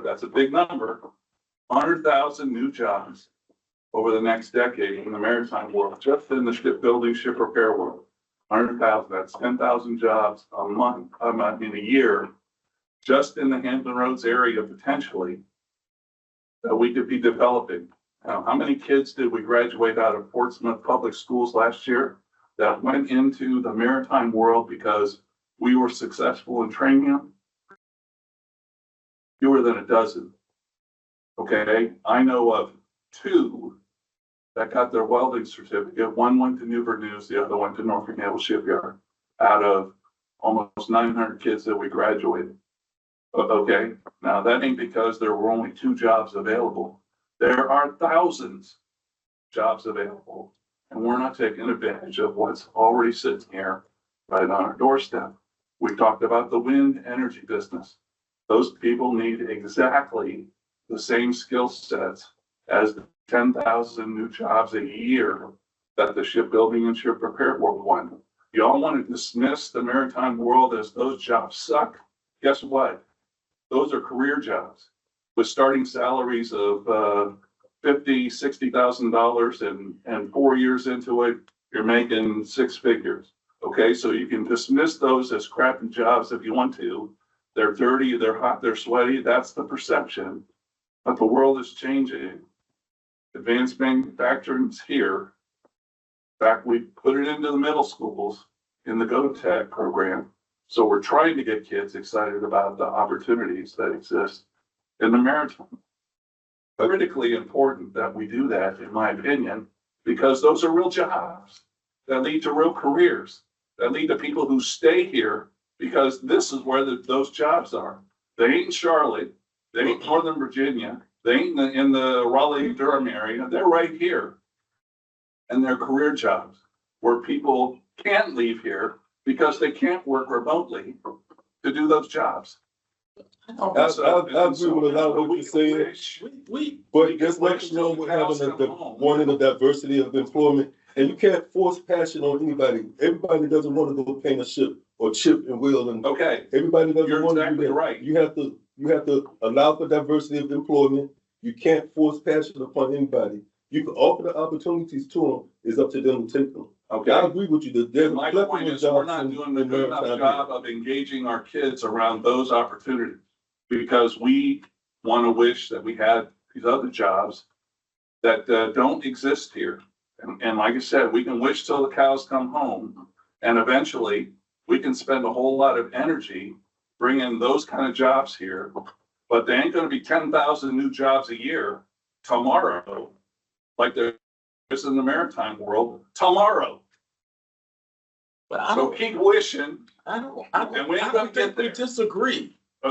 that's a big number, 100,000 new jobs over the next decade in the maritime world, just in the shipbuilding, ship repair world. 100,000, that's 10,000 jobs a month, in a year, just in the Hampton Roads area potentially, that we could be developing. Now, how many kids did we graduate out of Portsmouth Public Schools last year that went into the maritime world because we were successful in training them? Fewer than a dozen. Okay, I know of 2 that got their welding certificate. One went to Newport News, the other went to Norfolk Naval Shipyard, out of almost 900 kids that we graduated. Okay, now that ain't because there were only 2 jobs available. There are thousands of jobs available, and we're not taking advantage of what's already sitting here right on our doorstep. We talked about the wind energy business. Those people need exactly the same skill sets as the 10,000 new jobs a year that the shipbuilding and ship repair world want. Y'all want to dismiss the maritime world as those jobs suck? Guess what? Those are career jobs with starting salaries of $50,000, $60,000, and 4 years into it, you're making 6 figures. Okay, so you can dismiss those as crappy jobs if you want to. They're dirty, they're hot, they're sweaty. That's the perception. But the world is changing. Advanced manufacturing's here. In fact, we put it into the middle schools in the GoTech program. So we're trying to get kids excited about the opportunities that exist in the maritime. Critically important that we do that, in my opinion, because those are real jobs that lead to real careers, that lead to people who stay here because this is where those jobs are. They ain't in Charlotte, they ain't Northern Virginia, they ain't in the Raleigh Durham area. They're right here, and they're career jobs where people can't leave here because they can't work remotely to do those jobs. I agree with a lot of what you're saying, but there's nothing wrong with wanting a diversity of employment, and you can't force passion on anybody. Everybody doesn't want to go paint a ship or chip and wheel, and Okay, everybody doesn't you're want to do exactly that. right. You have to allow for diversity of employment. You can't force passion upon anybody. You can offer the opportunities to them. It's up to them to take them. Okay. I agree with you. There's a My plethora point of is, we're jobs not in doing a good enough maritime job here. of engaging our kids around those opportunities. Because we want to wish that we had these other jobs that don't exist here. And like I said, we can wish till the cows come home, and eventually we can spend a whole lot of energy bringing those kind of jobs here. But there ain't gonna be 10,000 new jobs a year tomorrow, like there is in the maritime world tomorrow. But I So don't, keep wishing. I don't, And we ain't I gonna don't think get we there. disagree. I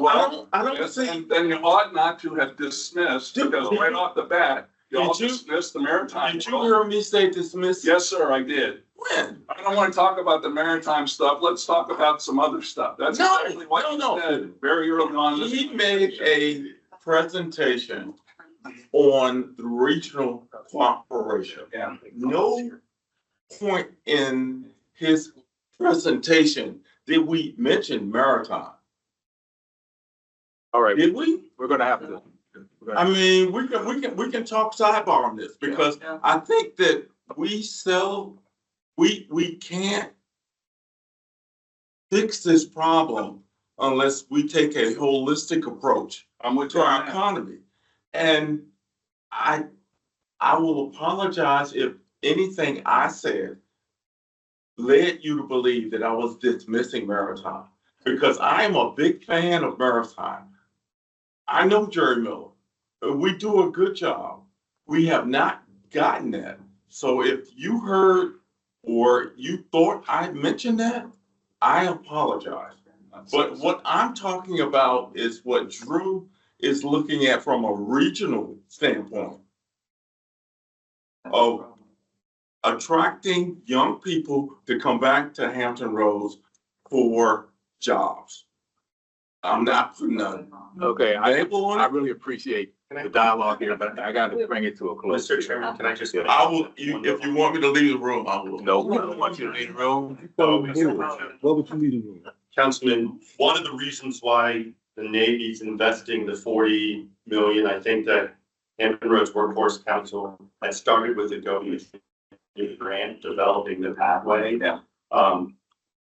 Well, don't see. and then you ought not to have dismissed, because right off the bat, y'all Did you- dismissed the maritime Did you world. hear me say dismiss? Yes, sir, I did. When? I don't want to talk about the maritime stuff. Let's talk about some other stuff. That's No, exactly what you no. said very early on. in this He made conversation. a presentation on the regional cooperation. Yeah. No point in his presentation did we mention maritime. All right, Did we? we're gonna have to. I mean, we can talk sidebar on this because Yeah. I think that we can't fix this problem unless we take a holistic approach I'm with to you our on that. economy. And I will apologize if anything I said led you to believe that I was dismissing maritime, because I am a big fan of maritime. I know Jerry Miller. We do a good job. We have not gotten that. So if you heard or you thought I mentioned that, I apologize. But what I'm talking about is what Drew is looking at from a regional standpoint of attracting young people to come back to Hampton Roads for jobs. I'm not putting a Okay, I label on it. really appreciate the dialogue here, but I gotta bring it to a close. Mr. Chairman, can I just? I will, if you want me to leave the room, I will. No, I don't want you to leave the room. What would you need to do? Councilman, one of the reasons why the Navy's investing the 40 million, I think that Hampton Roads Workforce Council had started with the Go grant, developing the pathway. Yeah.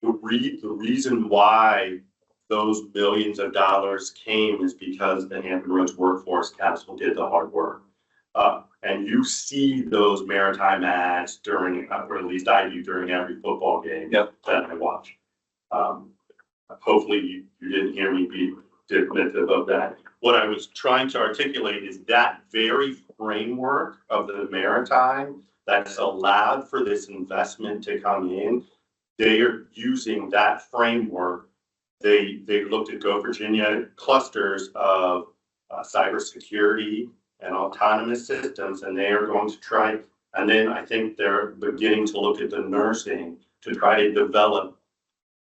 The reason why those millions of dollars came is because the Hampton Roads Workforce Council did the hard work. And you see those maritime ads during, or at least I do during every football game. Yep. That I watch. Hopefully you didn't hear me be definitive of that. What I was trying to articulate is that very framework of the maritime that's allowed for this investment to come in. They are using that framework. They looked at Go Virginia clusters of cybersecurity and autonomous systems, and they are going to try. And then I think they're beginning to look at the nursing to try to develop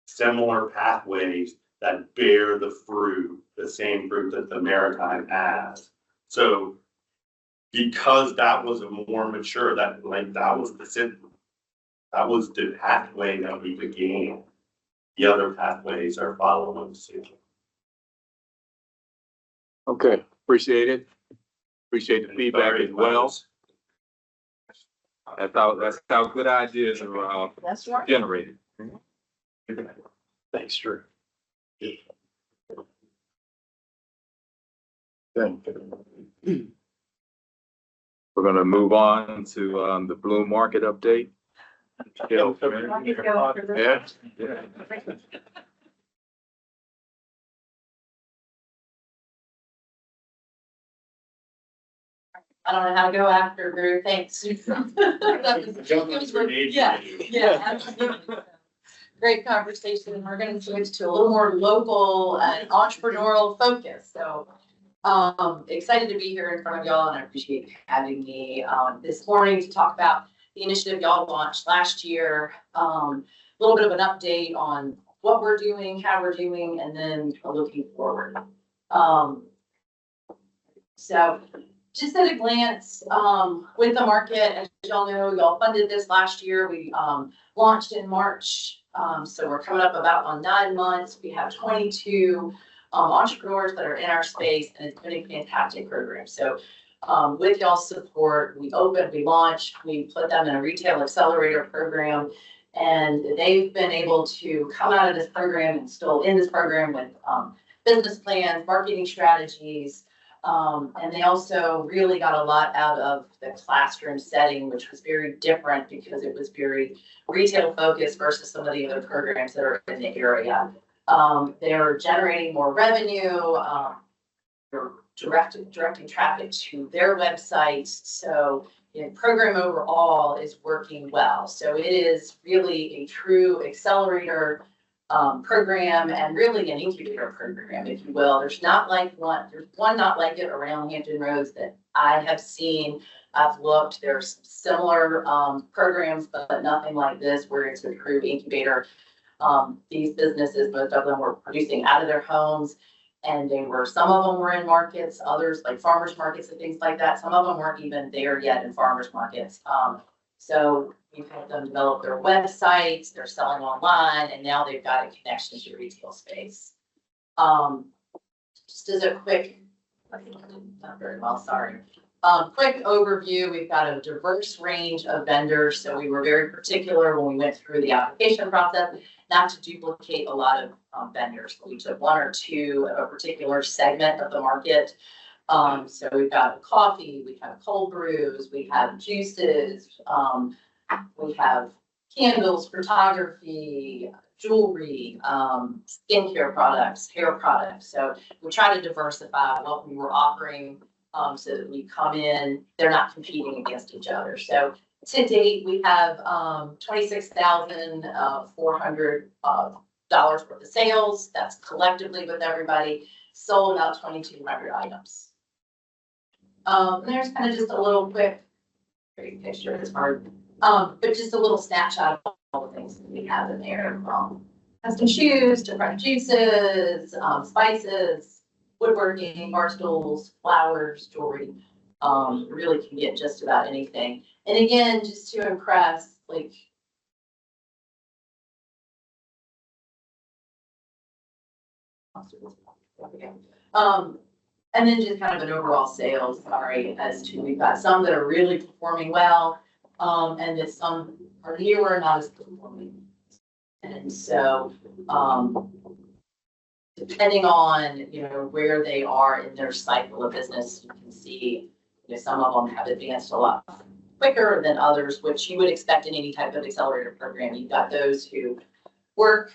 similar pathways that bear the fruit, the same fruit that the maritime has. So because that was a more mature, that was the pathway that we began. The other pathways are following suit. Okay, appreciate it. Appreciate the feedback as well. That's how good ideas are That's right. generated. Thanks, Drew. We're gonna move on to the Bloom Market update. Yeah. Yeah. I don't know how to go after Drew, thanks. Yeah, yeah, absolutely. Great conversation. We're gonna switch to a little more local and entrepreneurial focus, so. Excited to be here in front of y'all, and I appreciate you having me, this morning to talk about the initiative y'all launched last year. A little bit of an update on what we're doing, how we're doing, and then looking forward. So just at a glance, with the market, as y'all know, y'all funded this last year. We launched in March. So we're coming up about on 9 months. We have 22 entrepreneurs that are in our space, and it's been a fantastic program. So With y'all's support, we launched, we put them in a retail accelerator program. And they've been able to come out of this program and still in this program with business plans, marketing strategies. And they also really got a lot out of the classroom setting, which was very different because it was very retail focused versus some of the other programs that are in the area. They're generating more revenue. They're directing traffic to their websites. So the program overall is working well. So it is really a true accelerator program and really an incubator program, if you will. There's one not like it around Hampton Roads that I have seen. I've looked, there's similar programs, but nothing like this where it's a true incubator. These businesses, most of them were producing out of their homes. And some of them were in markets, others like farmers markets and things like that. Some of them weren't even there yet in farmers markets. So we've helped them develop their websites, they're selling online, and now they've got a connection to retail space. Just as a quick, not very well, sorry. Quick overview, we've got a diverse range of vendors. So we were very particular when we went through the application process, not to duplicate a lot of vendors. We took one or two of a particular segment of the market. So we've got coffee, we have cold brews, we have juices, we have candles, photography, jewelry, skincare products, hair products. So we try to diversify what we were offering so that we come in, they're not competing against each other. So to date, we have $26,400 worth of sales. That's collectively with everybody, sold about 2,200 items. There's kind of just a little quick picture, it's hard, but just a little snapshot of all the things that we have in there. Custom shoes, different juices, spices, woodworking, bar stools, flowers, jewelry. Really can get just about anything. And again, just to impress, like, and then just kind of an overall sales, sorry, as to we've got some that are really performing well, and that some are newer, not as performing. And so, depending on, where they are in their cycle of business, you can see, some of them have advanced a lot quicker than others, which you would expect in any type of accelerator program. You've got those who work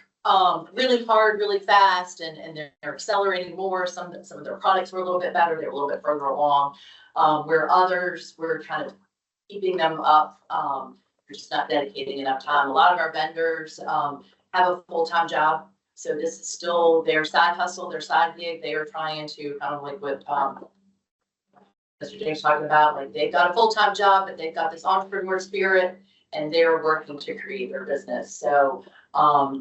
really hard, really fast, and they're accelerating more. Some of their products were a little bit better, they're a little bit further along. Where others, we're kind of keeping them up. We're just not dedicating enough time. A lot of our vendors have a full-time job. So this is still their side hustle, their side gig. They are trying to kind of like what Mr. James talking about, like they've got a full-time job, but they've got this entrepreneur spirit and they're working to create their business. So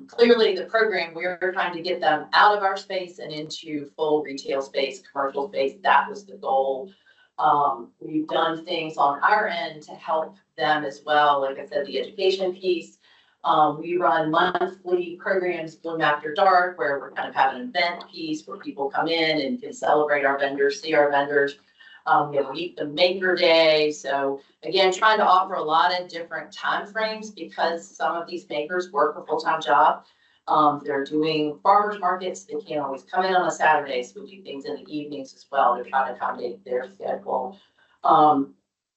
clearly the program, we're trying to get them out of our space and into full retail space, commercial space. That was the goal. We've done things on our end to help them as well. Like I said, the education piece. We run monthly programs, Bloom After Dark, where we're kind of having an event piece where people come in and can celebrate our vendors, see our vendors. We have Meet the Maker Day. So again, trying to offer a lot of different time frames because some of these makers work a full-time job. They're doing farmers markets. They can't always come in on a Saturday, so we do things in the evenings as well to try to accommodate their schedule. A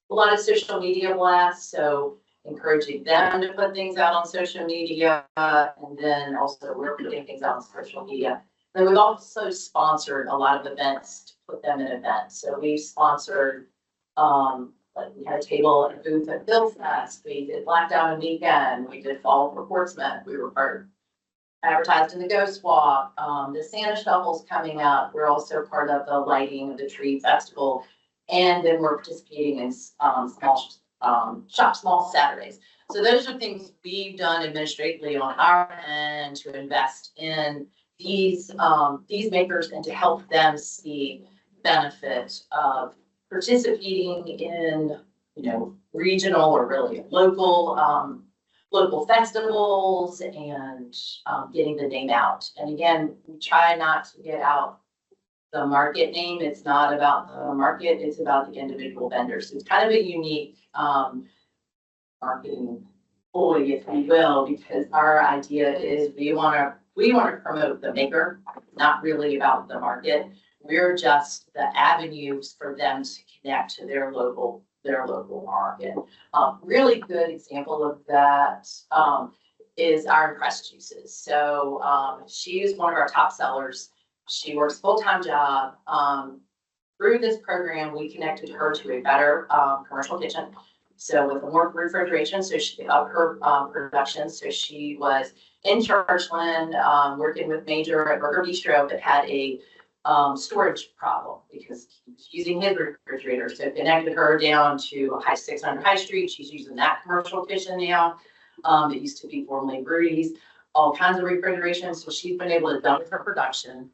lot of social media blasts, so encouraging them to put things out on social media, and then also we're putting things out on social media. And we've also sponsored a lot of events to put them in events. So we sponsored, like we had a table and booth at Bill Fest. We did Black Diamond Weekend. We did Fall for Portsmouth. We were advertised in the Ghost Walk. The Santa Shuffle's coming up. We're also part of the lighting of the tree festival. And then we're participating in Shop Small Saturdays. So those are things we've done administratively on our end to invest in these makers and to help them see benefit of participating in, regional or really local festivals and getting the name out. And again, we try not to get out the market name. It's not about the market, it's about the individual vendors. It's kind of a unique, marketing ploy, if you will, because our idea is we wanna promote the maker, not really about the market. We're just the avenues for them to connect to their local market. Really good example of that, is our Impress juices. So, she is one of our top sellers. She works full-time job. Through this program, we connected her to a better, commercial kitchen. So with more refrigeration, so she up her production. So she was in Churchland, working with Major at Burger Bistro that had a storage problem because he was using his refrigerator. So connected her down to 600 High Street. She's using that commercial kitchen now. It used to be formerly Brody's, all kinds of refrigeration. So she's been able to double her production.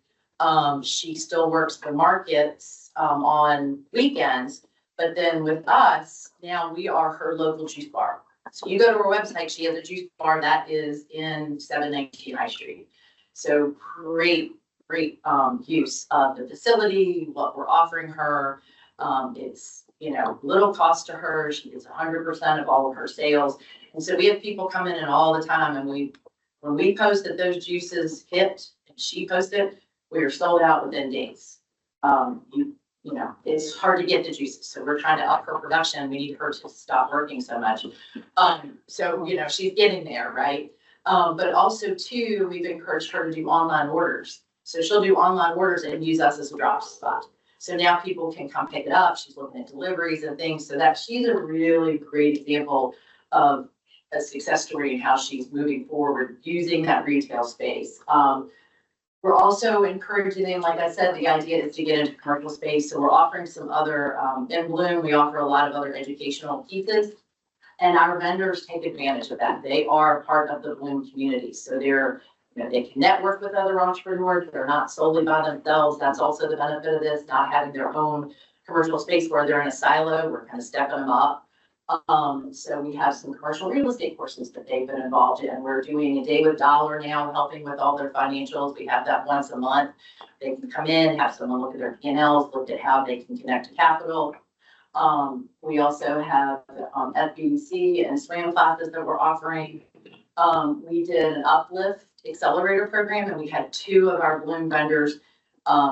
She still works the markets on weekends. But then with us, now we are her local juice bar. So you go to her website, she has a juice bar that is in 719 High Street. So great use of the facility, what we're offering her. It's, little cost to her. She gets 100% of all of her sales. And so we have people come in all the time, and when we post that those juices hit and she posted, we are sold out within days. It's hard to get the juices, so we're trying to up her production. We need her to stop working so much. So she's getting there, right? But also too, we've encouraged her to do online orders. So she'll do online orders and use us as a drop spot. So now people can come pick it up. She's looking at deliveries and things. So that she's a really great example of a success story and how she's moving forward using that retail space. We're also encouraging them, like I said, the idea is to get into commercial space. So we're offering some other, in Bloom, we offer a lot of other educational pieces. And our vendors take advantage of that. They are part of the Bloom community. So they can network with other entrepreneurs. They're not solely by themselves. That's also the benefit of this, not having their own commercial space where they're in a silo. We're kind of stepping them up. So we have some commercial real estate courses that they've been involved in. We're doing a day with dollar now, helping with all their financials. We have that once a month. They can come in, have someone look at their P&Ls, look at how they can connect to capital. We also have FBDC and SWAM classes that we're offering. We did an uplift accelerator program, and we had 2 of our Bloom vendors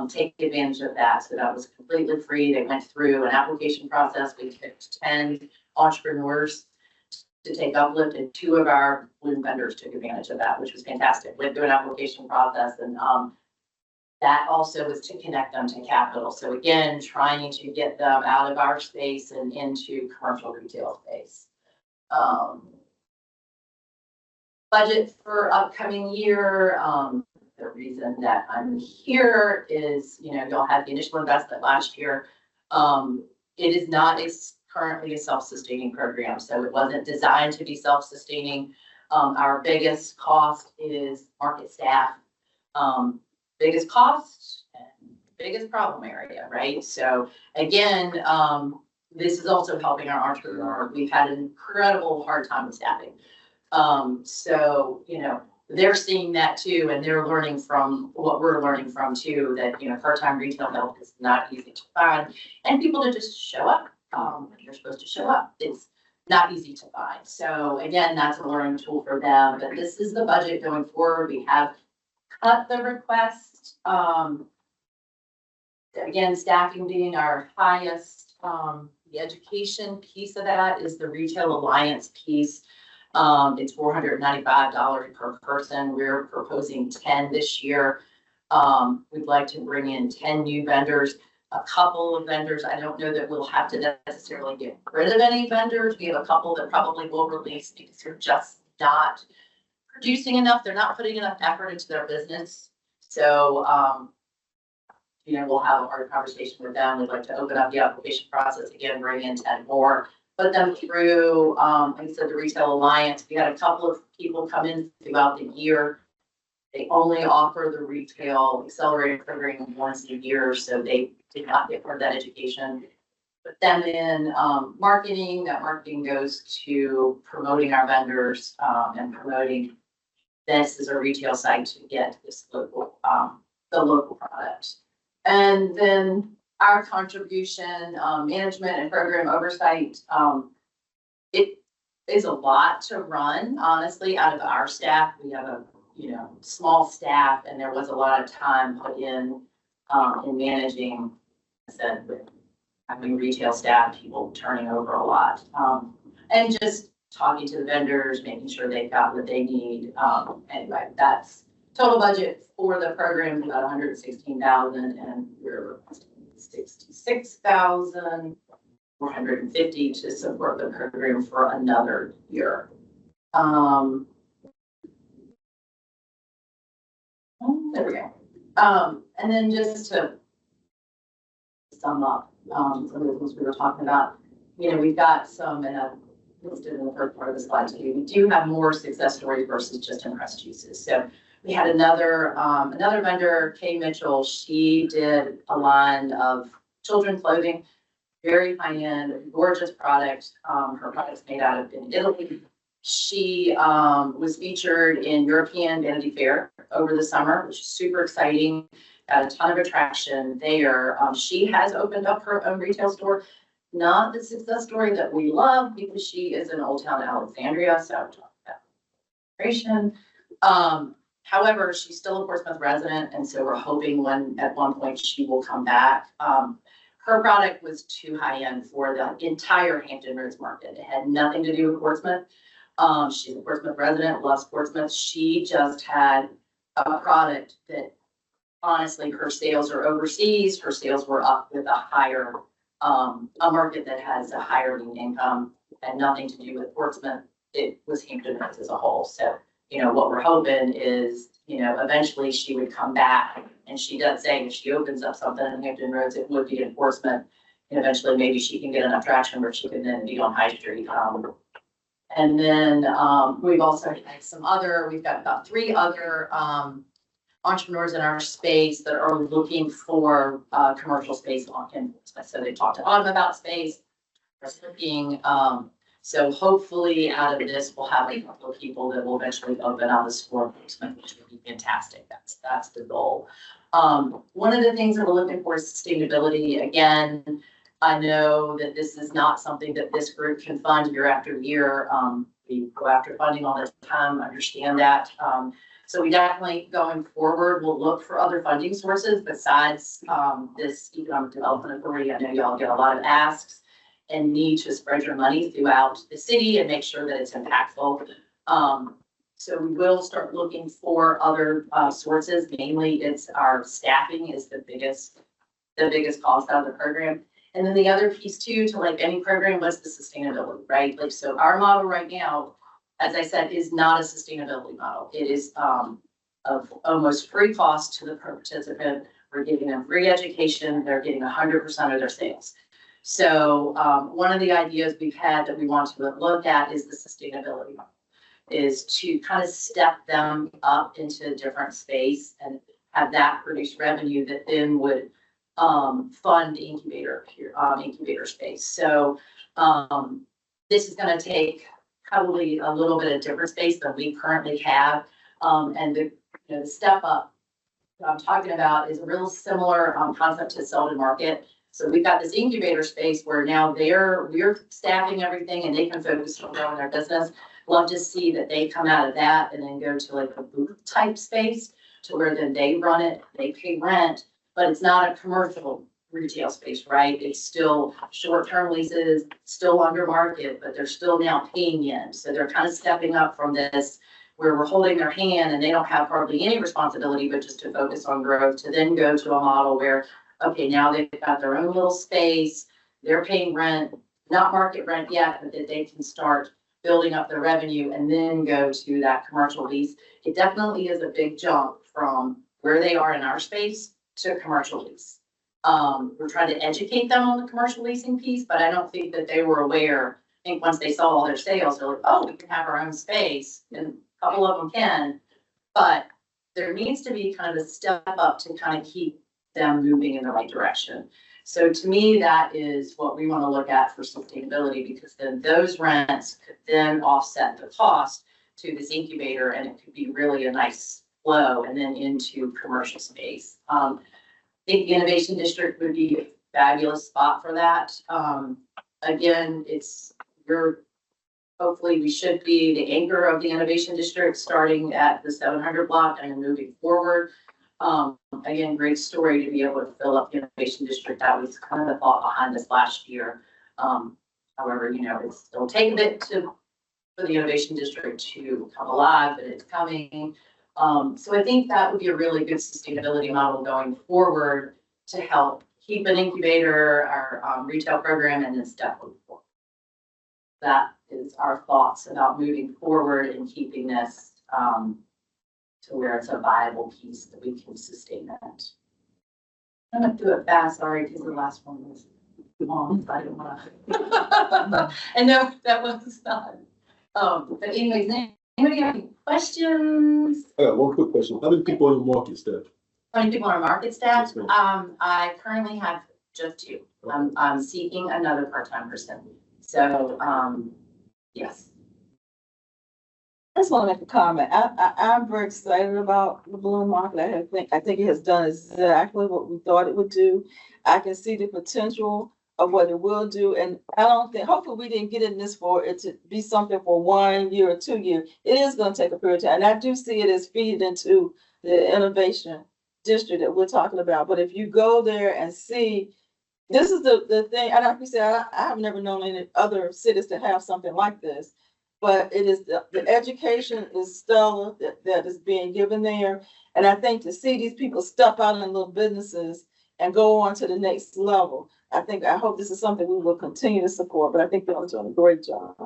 take advantage of that. So that was completely free. They went through an application process. We picked 10 entrepreneurs to take uplift, and 2 of our Bloom vendors took advantage of that, which was fantastic. Went through an application process, and that also was to connect them to capital. So again, trying to get them out of our space and into commercial retail space. Budget for upcoming year. The reason that I'm here is, y'all had the initial investment last year. It is not currently a self-sustaining program, so it wasn't designed to be self-sustaining. Our biggest cost is market staff. Biggest cost and biggest problem area, right? So again, this is also helping our entrepreneur. We've had an incredible hard time with staffing. So, they're seeing that too, and they're learning from what we're learning from too, that, part-time retail help is not easy to find, and people to just show up. You're supposed to show up. It's not easy to find. So again, that's a learning tool for them, but this is the budget going forward. We have cut the request. Again, staffing being our highest, the education piece of that is the Retail Alliance piece. It's $495 per person. We're proposing 10 this year. We'd like to bring in 10 new vendors, a couple of vendors. I don't know that we'll have to necessarily get rid of any vendors. We have a couple that probably will release because they're just not producing enough. They're not putting enough effort into their business. So, we'll have a hard conversation with them. We'd like to open up the application process again, bring in 10 more. Put them through, like I said, the Retail Alliance. We had a couple of people come in throughout the year. They only offer the Retail Accelerator program once a year, so they did not get part of that education. Put them in marketing. That marketing goes to promoting our vendors and promoting this as a retail site to get this local, the local product. And then our contribution, management and program oversight, it is a lot to run, honestly, out of our staff. We have a, small staff, and there was a lot of time put in managing, I said, with having retail staff, people turning over a lot. And just talking to the vendors, making sure they've got what they need. Anyway, that's total budget for the program is about 116,000, and we're requesting 66,450 to support the program for another year. There we go. And then just to sum up, some of the things we were talking about, we've got some, and I've listed in the first part of the slide too. We do have more success stories versus just impressed uses. So we had another vendor, Kay Mitchell. She did a line of children's clothing, very high end, gorgeous product. Her product's made out of in Italy. She was featured in European Vanity Fair over the summer, which is super exciting. Got a ton of attraction there. She has opened up her own retail store. Not the success story that we love because she is in Old Town Alexandria, so I'm talking about migration. However, she's still a Portsmouth resident, and so we're hoping at one point she will come back. Her product was too high end for the entire Hampton Roads market. It had nothing to do with Portsmouth. She's a Portsmouth resident, loves Portsmouth. She just had a product that honestly, her sales are overseas. Her sales were up with a higher, a market that has a higher mean income, and nothing to do with Portsmouth. It was Hampton Roads as a whole. So, what we're hoping is, eventually she would come back, and she does say if she opens up something in Hampton Roads, it would be in Portsmouth. And eventually maybe she can get enough traction where she can then be on High Street. And then we've also had we've got about 3 other entrepreneurs in our space that are looking for commercial space on campus. So they talked to Autumn about space. Looking, so hopefully out of this, we'll have a couple of people that will eventually open on the store, which would be fantastic. That's the goal. One of the things that we're looking for is sustainability. Again, I know that this is not something that this group can fund year after year. We go after funding all the time, understand that. So we definitely, going forward, will look for other funding sources besides this Economic Development Authority. I know y'all get a lot of asks and need to spread your money throughout the city and make sure that it's impactful. So we will start looking for other sources. Mainly, it's our staffing is the biggest cost out of the program. And then the other piece too, to like any program, was the sustainability, right? Like, so our model right now, as I said, is not a sustainability model. It is of almost free cost to the participant. We're giving them free education. They're getting 100% of their sales. So one of the ideas we've had that we want to look at is the sustainability model, is to kind of step them up into a different space and have that produce revenue that then would fund the incubator space. So this is going to take probably a little bit of different space than we currently have. And the step up that I'm talking about is a real similar concept to Selden Market. So we've got this incubator space where now we're staffing everything and they can focus on growing their business. Love to see that they come out of that and then go to like a booth type space to where then they run it, they pay rent, but it's not a commercial retail space, right? It's still short-term leases, still under market, but they're still now paying in. So they're kind of stepping up from this where we're holding their hand and they don't have hardly any responsibility, but just to focus on growth, to then go to a model where, okay, now they've got their own little space, they're paying rent, not market rent yet, but that they can start building up their revenue and then go to that commercial lease. It definitely is a big jump from where they are in our space to commercial lease. We're trying to educate them on the commercial leasing piece, but I don't think that they were aware. I think once they saw all their sales, they're like, oh, we can have our own space, and a couple of them can, but there needs to be kind of a step up to kind of keep them moving in the right direction. So to me, that is what we want to look at for sustainability, because then those rents could then offset the cost to this incubator, and it could be really a nice flow and then into commercial space. think the Innovation District would be a fabulous spot for that. Again, hopefully we should be the anchor of the Innovation District, starting at the 700 block and then moving forward. Again, great story to be able to fill up the Innovation District. That was kind of the thought behind this last year. However, it'll take a bit for the Innovation District to come alive, but it's coming. So I think that would be a really good sustainability model going forward to help keep an incubator, our retail program, and then step forward. That is our thoughts about moving forward and keeping this to where it's a viable piece that we can sustain that. I'm gonna do it fast, sorry, because the last one was long, so I don't wanna. And no, that was not. But anyways, anybody have any questions? I got one quick question. How many people on your market staff? How many people on our market staff? Yes, ma'am. I currently have just 2. I'm seeking another part-time person. So, yes. I just want to make a comment. I'm very excited about the balloon market. I think it has done exactly what we thought it would do. I can see the potential of what it will do. And I don't think, hopefully we didn't get in this for it to be something for 1 year or 2 years. It is going to take a period of time. And I do see it as feeding into the innovation district that we're talking about. But if you go there and see, this is the thing, and like you said, I have never known any other cities to have something like this. But it is the education is stellar that is being given there. And I think to see these people step out in little businesses and go on to the next level, I hope this is something we will continue to support, but I think they're doing a great job.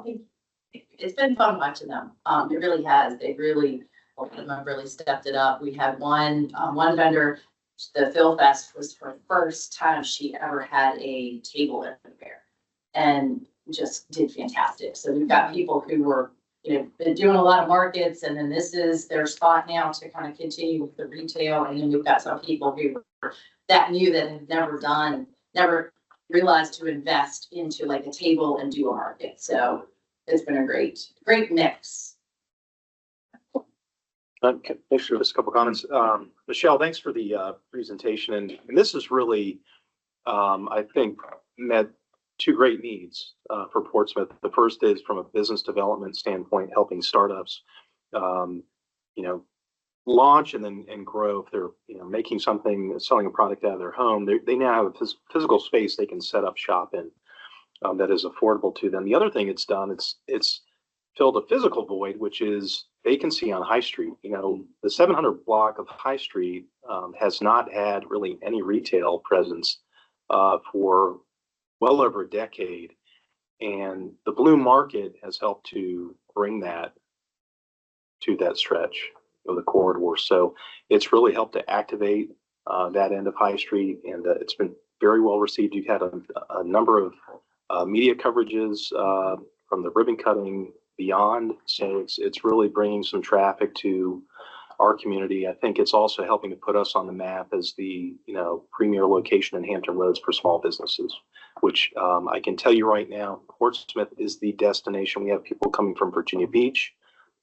It's been fun watching them. It really has. They've really, a lot of them have really stepped it up. We had one vendor, the Phil Fest was her first time she ever had a table in the fair. And just did fantastic. So we've got people who were, been doing a lot of markets, and then this is their spot now to kind of continue with the retail. And then we've got some people who that knew that had never realized to invest into like a table and do a market. So it's been a great mix. Thanks for just a couple comments. Michelle, thanks for the presentation. And this is really, I think, met 2 great needs for Portsmouth. The first is from a business development standpoint, helping startups, launch and grow. If they're making something, selling a product out of their home, they now have a physical space they can set up shop in that is affordable to them. The other thing it's done, it's filled a physical void, which is vacancy on High Street. The 700 block of High Street has not had really any retail presence for well over a decade, and the Bloom Market has helped to bring that to that stretch of the corridor. So it's really helped to activate that end of High Street, and it's been very well received. You've had a number of media coverages from the ribbon cutting beyond, so it's really bringing some traffic to our community. I think it's also helping to put us on the map as the premier location in Hampton Roads for small businesses, which I can tell you right now, Portsmouth is the destination. We have people coming from Virginia Beach,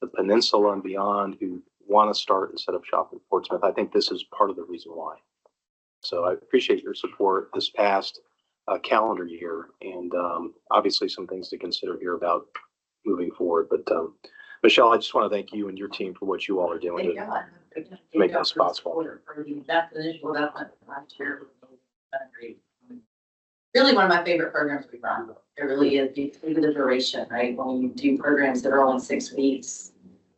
the peninsula and beyond who want to start and set up shop in Portsmouth. I think this is part of the reason why. So I appreciate your support this past calendar year, and obviously some things to consider here about moving forward. But Michelle, I just want to thank you and your team for what you all are doing to make this possible. That's the initial investment last year. Really one of my favorite programs we've run. It really is because of the duration, right? When you do programs that are only 6 weeks,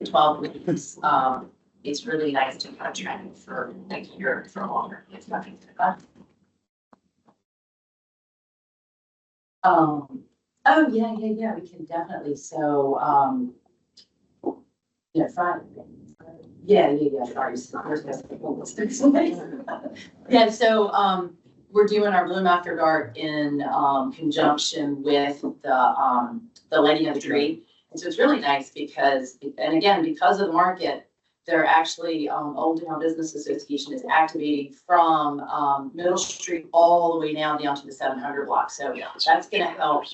12 weeks, it's really nice to kind of train for a year for longer. It's nothing to that. Oh yeah, we can definitely. So fine. Yeah. Sorry. Yeah. So we're doing our Bloom After Dark in conjunction with the lighting of the tree, and so it's really nice because, and again, because of the market, they're actually Old Town Business Association is activating from Middle Street all the way now down to the 700 block. So that's going to help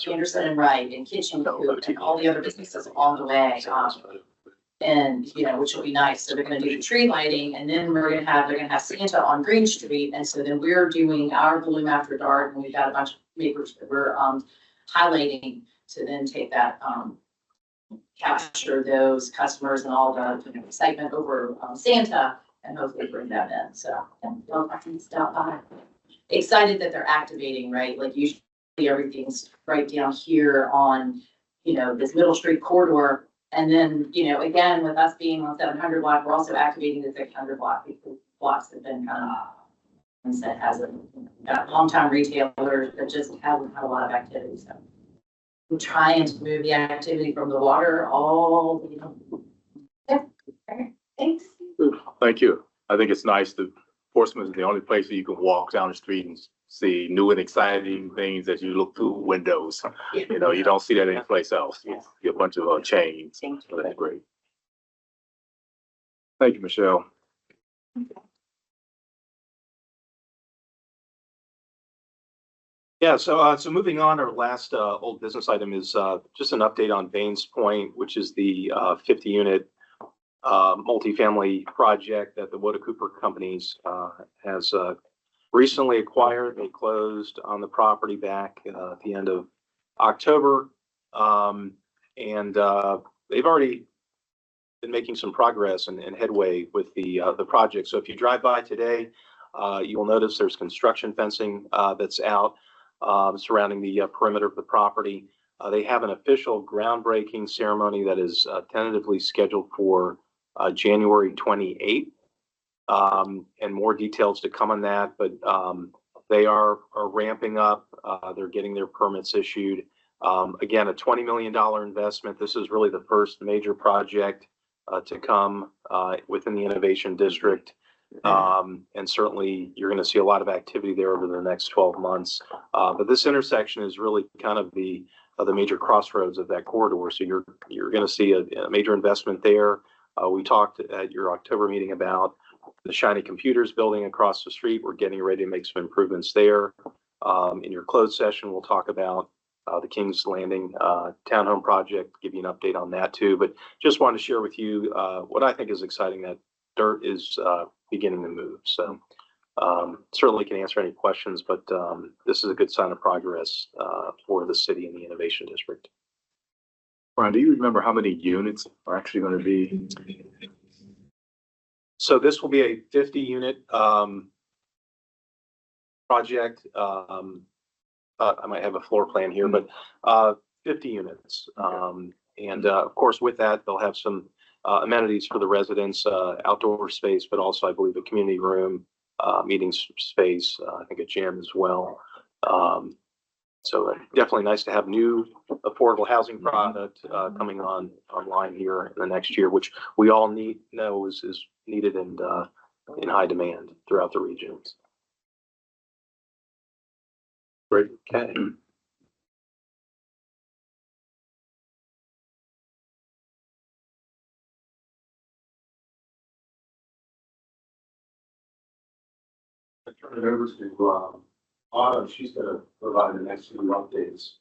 Anderson and Wright and Kitchen Coop and all the other businesses along the way. And, which will be nice. So they're gonna do the tree lighting and then they're gonna have Santa on Green Street. And so then we're doing our Bloom After Dark and we've got a bunch of neighbors that we're, highlighting to then take that, capture those customers and all the excitement over, Santa and hopefully bring them in. So, y'all can stop by. Excited that they're activating, right? Like usually everything's right down here on, this Middle Street corridor. And then, again, with us being on 700 block, we're also activating the 600 block because blocks have been kind of, Sunset has a long-time retailer that just hasn't had a lot of activity. So we're trying to move the activity from the water all, Yeah. Okay. Thanks. Thank you. I think it's nice that Portsmouth is the only place where you can walk down the street and see new and exciting things as you look through windows. You don't see that anyplace else. You see a bunch of chains. So that's great. Thank you, Michelle. Yeah, so moving on, our last old business item is just an update on Baines Point, which is the 50-unit multifamily project that the Woda Cooper Companies has recently acquired. They closed on the property back at the end of October, and they've already been making some progress and headway with the project. So if you drive by today, you will notice there's construction fencing that's out surrounding the perimeter of the property. They have an official groundbreaking ceremony that is tentatively scheduled for January 28th. And more details to come on that, but they are ramping up. They're getting their permits issued. Again, a $20 million investment. This is really the first major project to come within the Innovation District. And certainly you're going to see a lot of activity there over the next 12 months. But this intersection is really kind of the major crossroads of that corridor. So you're going to see a major investment there. We talked at your October meeting about the Shiny Computers building across the street. We're getting ready to make some improvements there. In your closed session, we'll talk about the King's Landing townhome project, give you an update on that too. But just wanted to share with you what I think is exciting, that dirt is beginning to move. So certainly can answer any questions, but this is a good sign of progress for the city and the Innovation District. Brian, do you remember how many units are actually going to be? So this will be a 50-unit project. I might have a floor plan here, but 50 units. And of course, with that, they'll have some amenities for the residents, outdoor space, but also I believe a community room, meeting space, I think a gym as well. So definitely nice to have new affordable housing product coming online here in the next year, which we all know is needed and in high demand throughout the regions. Great. Okay. I turn it over to Autumn. She's going to provide the next few updates.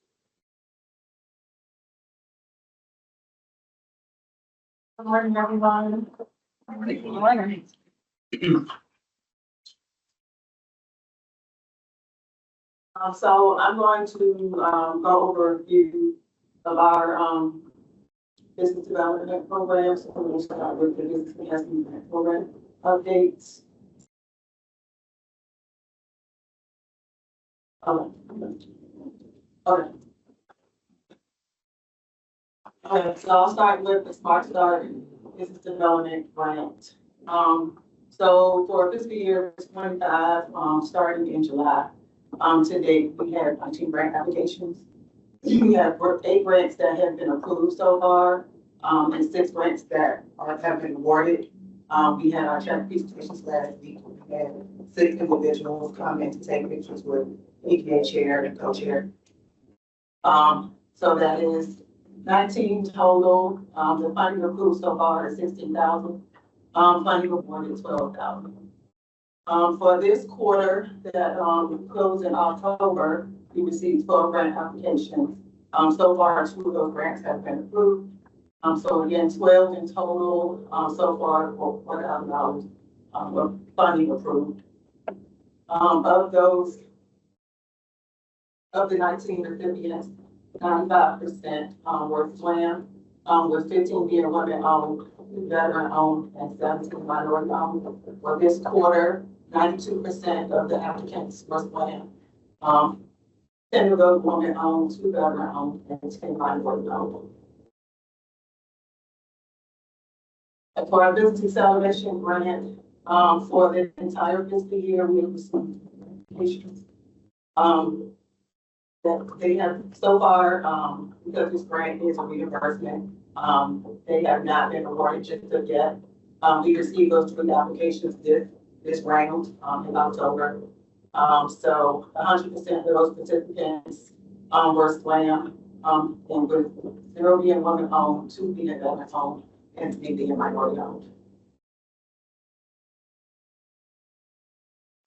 Good morning, everyone. Good morning. So I'm going to go over a few of our business development programs. So we'll start with the business enhancement program updates. Okay. So I'll start with the Smart Start Business Development Grant. So for fiscal year 25, starting in July, to date, we had 19 grant applications. We have 8 grants that have been approved so far, and 6 grants that have been awarded. We had our check presentations last week. We had 6 individuals come in to take pictures with EPA chair and co-chair. So that is 19 total. The funding approved so far is 16,000. Funding awarded 12,000. For this quarter that closed in October, we received 12 grant applications. So far, 2 of those grants have been approved. So again, 12 in total, so far, for $4,000, of funding approved. Of those, of the 19 recipients, 95%, were SLAM, with 15 being women-owned, veteran-owned, and 17 minority-owned. For this quarter, 92% of the applicants were SLAM. 10 of those women-owned, 2 veteran-owned, and 10 minority-owned. And for our business acceleration grant, for the entire fiscal year, we have received applications. That they have so far, because this grant is a reimbursement, they have not been awarded just of yet. We received those 3 applications this round, in October. So 100% of those participants, were SLAM, and with 0 being women-owned, 2 being veteran-owned, and 3 being minority-owned.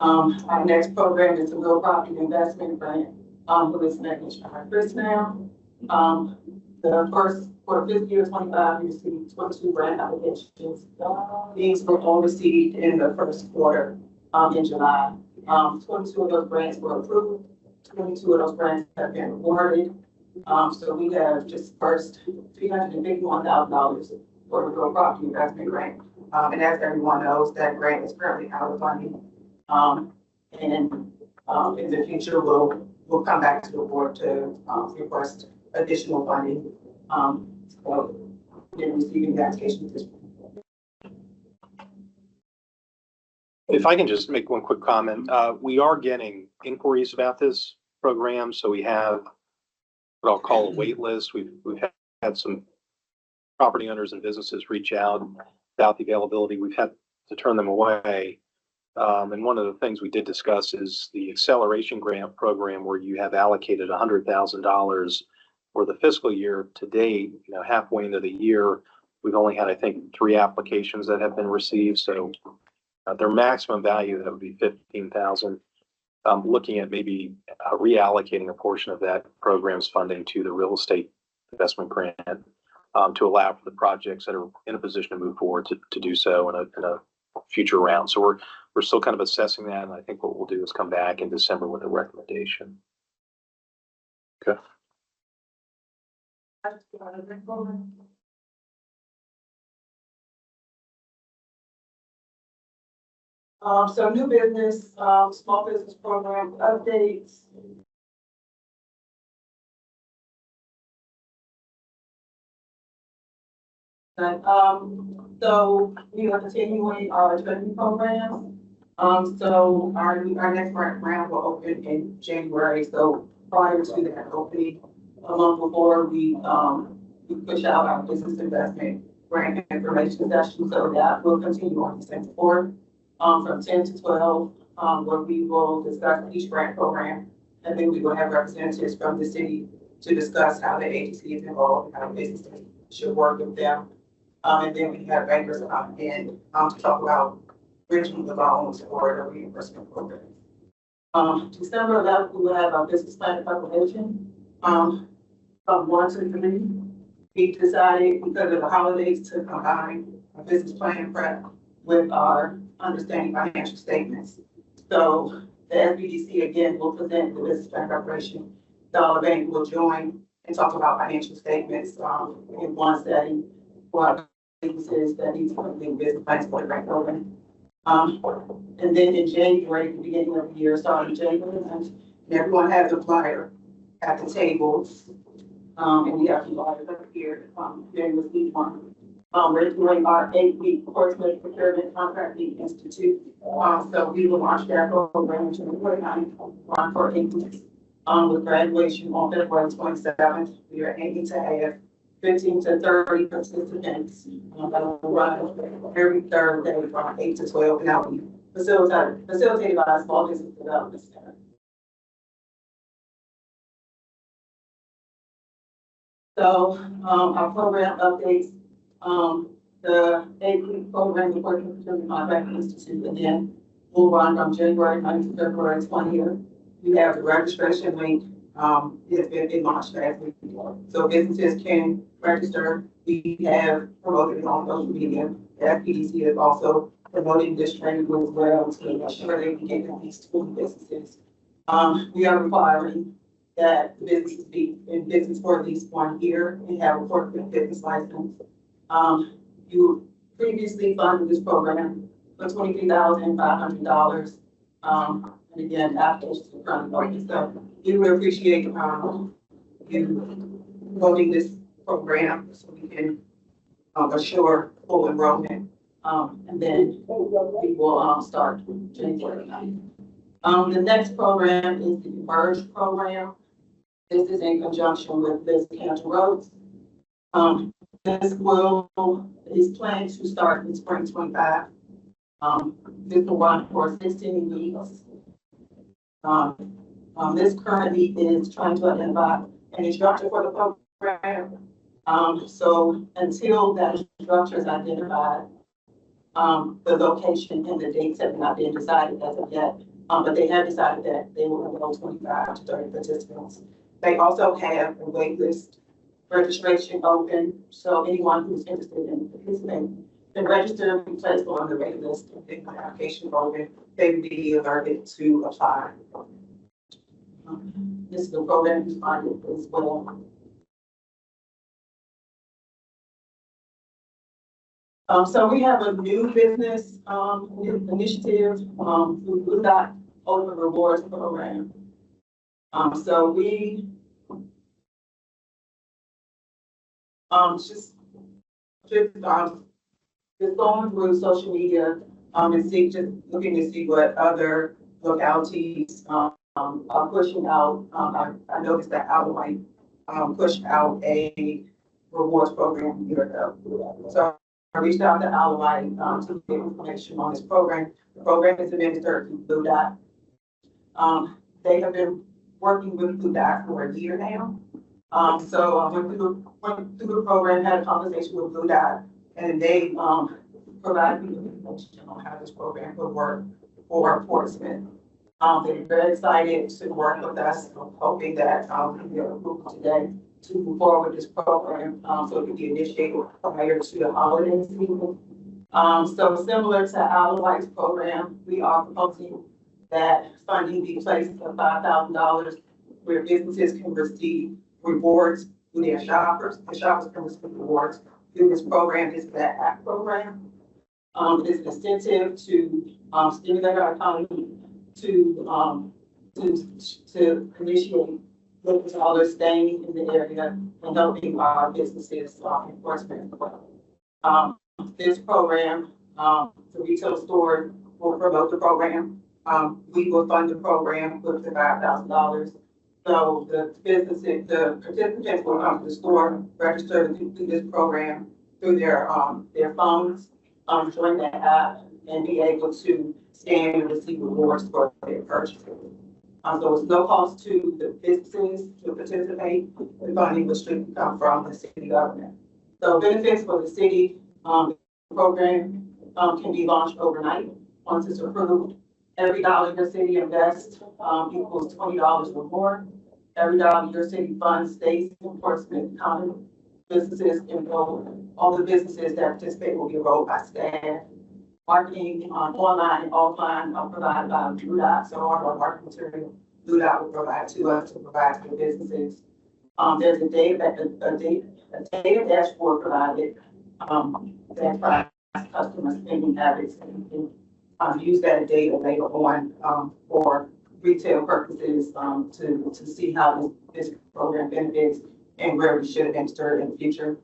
Our next program is the real property investment grant, who is managed by Chris now. The first, for fiscal year 25, we received 22 grant applications. These were all received in the first quarter, in July. 22 of those grants were approved, 22 of those grants have been awarded. So we have dispersed $351,000 for the real property investment grant. And as everyone knows, that grant is currently out of funding. In the future, we'll come back to the board to request additional funding. So we're receiving the application this. If I can just make one quick comment, we are getting inquiries about this program, so we have what I'll call a wait list. We've had some property owners and businesses reach out about the availability. We've had to turn them away. And one of the things we did discuss is the acceleration grant program, where you have allocated $100,000 for the fiscal year to date. Halfway into the year, we've only had, I think, 3 applications that have been received. So their maximum value, that would be $15,000. Looking at maybe reallocating a portion of that program's funding to the real estate investment grant, to allow for the projects that are in a position to move forward to do so in a future round. So we're still kind of assessing that, and I think what we'll do is come back in December with a recommendation. Okay. So new business, small business program updates. And, so we are continuing our training programs. So our next round will open in January. So prior to that opening, a month before, we push out our business investment grant information session. So that will continue on December 4th, from 10 to 12, where we will discuss each grant program. And then we will have representatives from the city to discuss how the agency is involved, how businesses should work with them. And then we have bankers in to talk about bridging the loans for the reimbursement program. December 11th, we will have our business plan preparation from 1 to 3. We decided, because of the holidays, to combine a business plan prep with our understanding financial statements. So the SBDC again will present the business plan preparation. Dollar Bank will join and talk about financial statements in one setting for our businesses that needs to complete business plans for the bank open. And then in January, the beginning of the year, starting January, and everyone has a flyer at the tables. And we have some flyers up here. Then with each one. We're doing our 8-week Portsmouth Procurement Contracting Institute. So we will launch that program in January 9th, run for 8 weeks. With graduation on February 27th, we are aiming to have 15 to 30 participants that will run every Thursday from 8 to 12. And that will be facilitated by our Small Business Development Center. So our program updates, the 8-week program, the Working Procurement Contracting Institute, again, will run from January 9th to February 20th. We have the registration link. It's been launched last week. So businesses can register We have promoted it on social media. FPDC is also promoting this training as well to ensure they can get these 20 businesses. We are requiring that the businesses be in business for at least 1 year and have a corporate business license. You previously funded this program for $23,500. And again, applications are currently open. So we would appreciate, you voting this program so we can, assure full enrollment. And then we will, start January 9th. The next program is the Merge program. This is in conjunction with Liz Cantor Roads. Is planned to start in spring 25. This will run for 16 weeks. This currently is trying to identify an instructor for the program. So until that instructor is identified, the location and the dates have not been decided as of yet. But they have decided that they will enroll 25 to 30 participants. They also have a wait list registration open, so anyone who's interested in participating can register and be placed on the wait list. If they have an application open, they will be alerted to apply. This is the program you funded as well. So we have a new business initiative through Blue Dot Open Rewards Program. So we just going through social media and just looking to see what other localities are pushing out. I noticed that Alawite pushed out a rewards program a year ago. So I reached out to Alawite to get information on this program. The program is administered through Blue Dot. They have been working with Blue Dot for a year now. So I went through the program, had a conversation with Blue Dot, and they provided me with information on how this program would work for Portsmouth. They're very excited to work with us, hoping that we get approval today to move forward with this program, so it can be initiated prior to the holiday season. So similar to Alawite's program, we are proposing that funding be placed at $5,000 where businesses can receive rewards through their shoppers. The shoppers can receive rewards through this program. This is that ACT program. It's an incentive to stimulate our economy to initiate local dollars staying in the area and helping our businesses in Portsmouth. This program, the retail store will promote the program. We will fund the program with the $5,000. So the businesses, the participants will come to the store, register to do this program through their phones, join the app, and be able to scan and receive rewards for their purchases. So it's no cost to the businesses to participate. The funding will strictly come from the city government. So benefits for the city program can be launched overnight once it's approved. Every dollar your city invests equals $20 or more. Every dollar your city funds stays in Portsmouth economy. Businesses enroll, all the businesses that participate will be enrolled by staff. Marketing online and offline are provided by Blue Dot, so all our marketing material Blue Dot will provide to us to provide to the businesses. There's a data dashboard provided that provides customer spending habits and use that data later on for retail purposes to see how this program benefits and where we should enter in the future.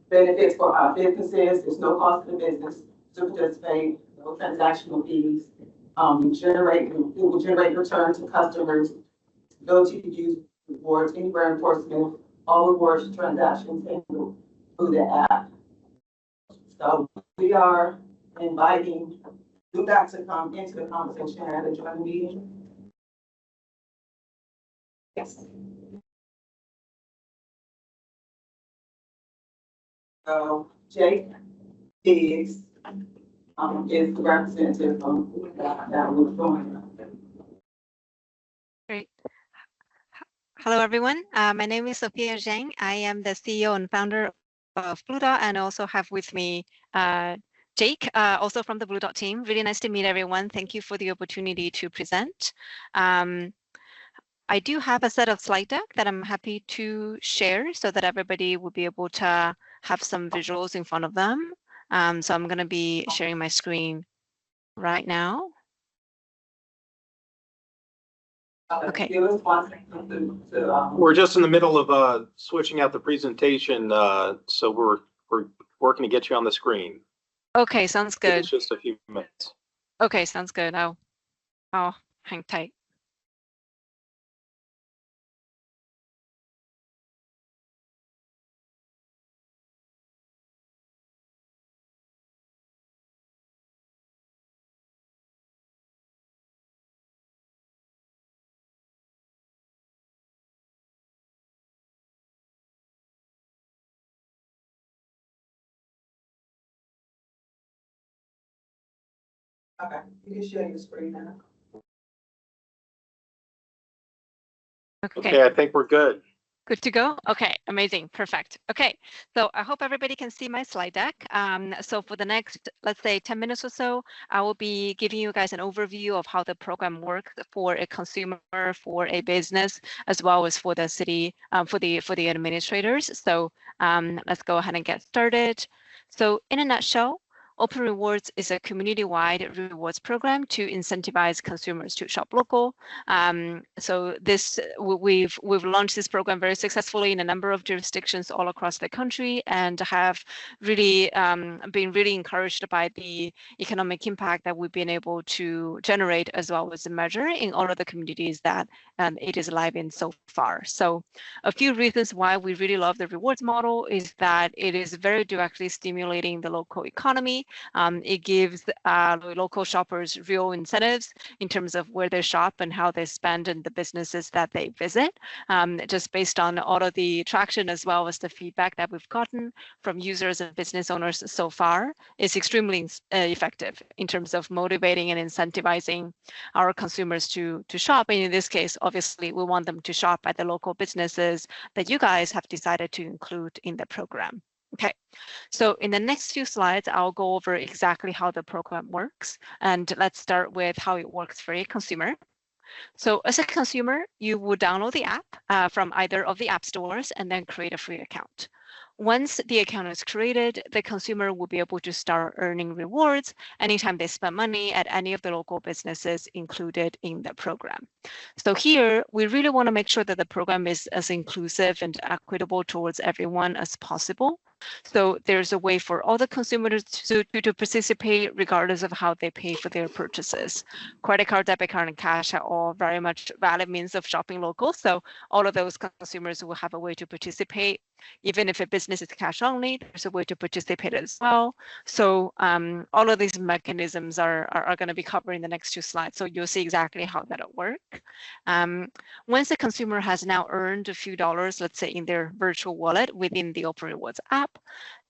Benefits for our businesses, there's no cost to the business to participate, no transactional fees. It will generate return to customers, ability to use rewards anywhere in Portsmouth, all rewards transactions through the app. So we are inviting Blue Dot to come into the conversation and join the meeting. Yes. So Jake is the representative from that will join. Great. Hello, everyone. My name is Sophia Zhang. I am the CEO and founder Blue Dot, and also have with me Jake, also from the Blue Dot team. Really nice to meet everyone. Thank you for the opportunity to present. I do have a set of slide deck that I'm happy to share so that everybody will be able to have some visuals in front of them. So I'm going to be sharing my screen right now. Okay. We're just in the middle of switching out the presentation, so we're working to get you on the screen. Okay, sounds Give good. us just a few minutes. Okay, sounds good. I'll hang tight. Okay, you can share your screen now. Okay, I think we're good. Good to go? Okay, amazing, perfect. Okay, so I hope everybody can see my slide deck. So for the next, let's say 10 minutes or so, I will be giving you guys an overview of how the program works for a consumer, for a business, as well as for the city, for the administrators. So let's go ahead and get started. So in a nutshell, Open Rewards is a community-wide rewards program to incentivize consumers to shop local. So this we've launched this program very successfully in a number of jurisdictions all across the country, and have really been really encouraged by the economic impact that we've been able to generate, as well as measure in all of the communities that it is live in so far. So a few reasons why we really love the rewards model is that it is very directly stimulating the local economy. It gives local shoppers real incentives in terms of where they shop and how they spend and the businesses that they visit, just based on all of the traction as well as the feedback that we've gotten from users and business owners so far is extremely effective in terms of motivating and incentivizing our consumers to shop. And in this case, obviously, we want them to shop at the local businesses that you guys have decided to include in the program. Okay, so in the next few slides, I'll go over exactly how the program works. And let's start with how it works for a consumer. So as a consumer, you would download the app from either of the app stores and then create a free account. Once the account is created, the consumer will be able to start earning rewards anytime they spend money at any of the local businesses included in the program. So here, we really want to make sure that the program is as inclusive and equitable towards everyone as possible. So there's a way for all the consumers to participate regardless of how they pay for their purchases. Credit card, debit card, and cash are all very much valid means of shopping local. So all of those consumers will have a way to participate. Even if a business is cash only, there's a way to participate as well. So all of these mechanisms are going to be covered in the next two slides. So you'll see exactly how that'll work. Once the consumer has now earned a few dollars, let's say in their virtual wallet within the Open Rewards app,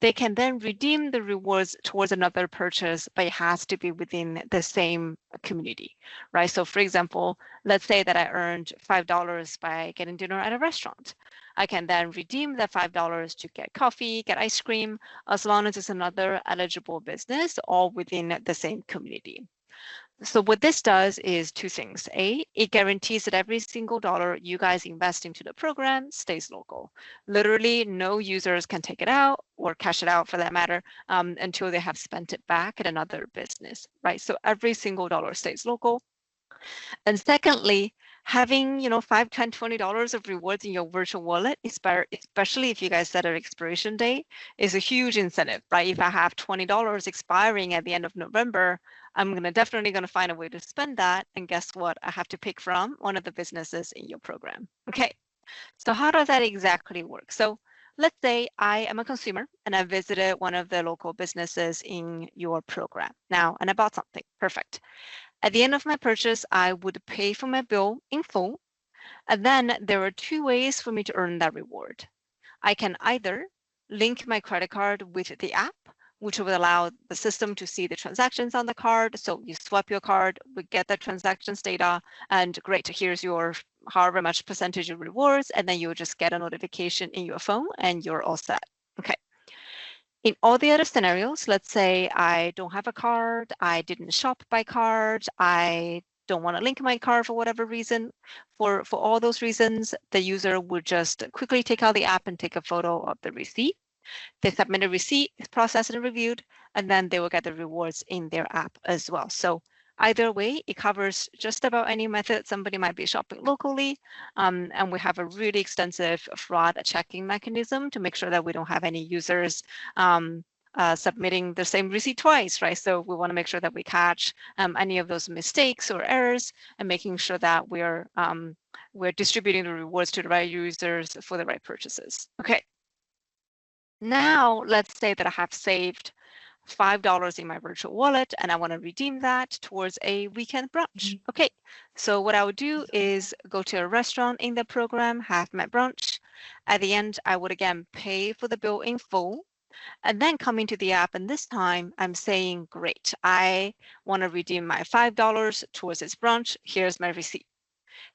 they can then redeem the rewards towards another purchase, but it has to be within the same community, right? So for example, let's say that I earned $5 by getting dinner at a restaurant. I can then redeem that $5 to get coffee, get ice cream, as long as it's another eligible business, all within the same community. So what this does is two things. A, it guarantees that every single dollar you guys invest into the program stays local. Literally, no users can take it out or cash it out for that matter until they have spent it back at another business, right? So every single dollar stays local. And secondly, having, $5, $10, $20 of rewards in your virtual wallet, especially if you guys set an expiration date, is a huge incentive, right? If I have $20 expiring at the end of November, I'm definitely going to find a way to spend that. And guess what? I have to pick from one of the businesses in your program. Okay, so how does that exactly work? So let's say I am a consumer and I visited one of the local businesses in your program now, and I bought something. Perfect. At the end of my purchase, I would pay for my bill in full. And then there are two ways for me to earn that reward. I can either link my credit card with the app, which will allow the system to see the transactions on the card. So you swap your card, we get the transactions data, and great, here's your however much percentage of rewards, and then you'll just get a notification in your phone and you're all set. Okay. In all the other scenarios, let's say I don't have a card, I didn't shop by card, I don't want to link my card for whatever reason. For all those reasons, the user would just quickly take out the app and take a photo of the receipt. They submit a receipt, it's processed and reviewed, and then they will get the rewards in their app as well. So either way, it covers just about any method somebody might be shopping locally. And we have a really extensive fraud checking mechanism to make sure that we don't have any users submitting the same receipt twice, right? So we want to make sure that we catch any of those mistakes or errors and making sure that we're distributing the rewards to the right users for the right purchases. Okay. Now, let's say that I have saved $5 in my virtual wallet and I want to redeem that towards a weekend brunch. Okay, so what I would do is go to a restaurant in the program, have my brunch. At the end, I would again pay for the bill in full and then come into the app. And this time I'm saying, great, I want to redeem my $5 towards this brunch. Here's my receipt.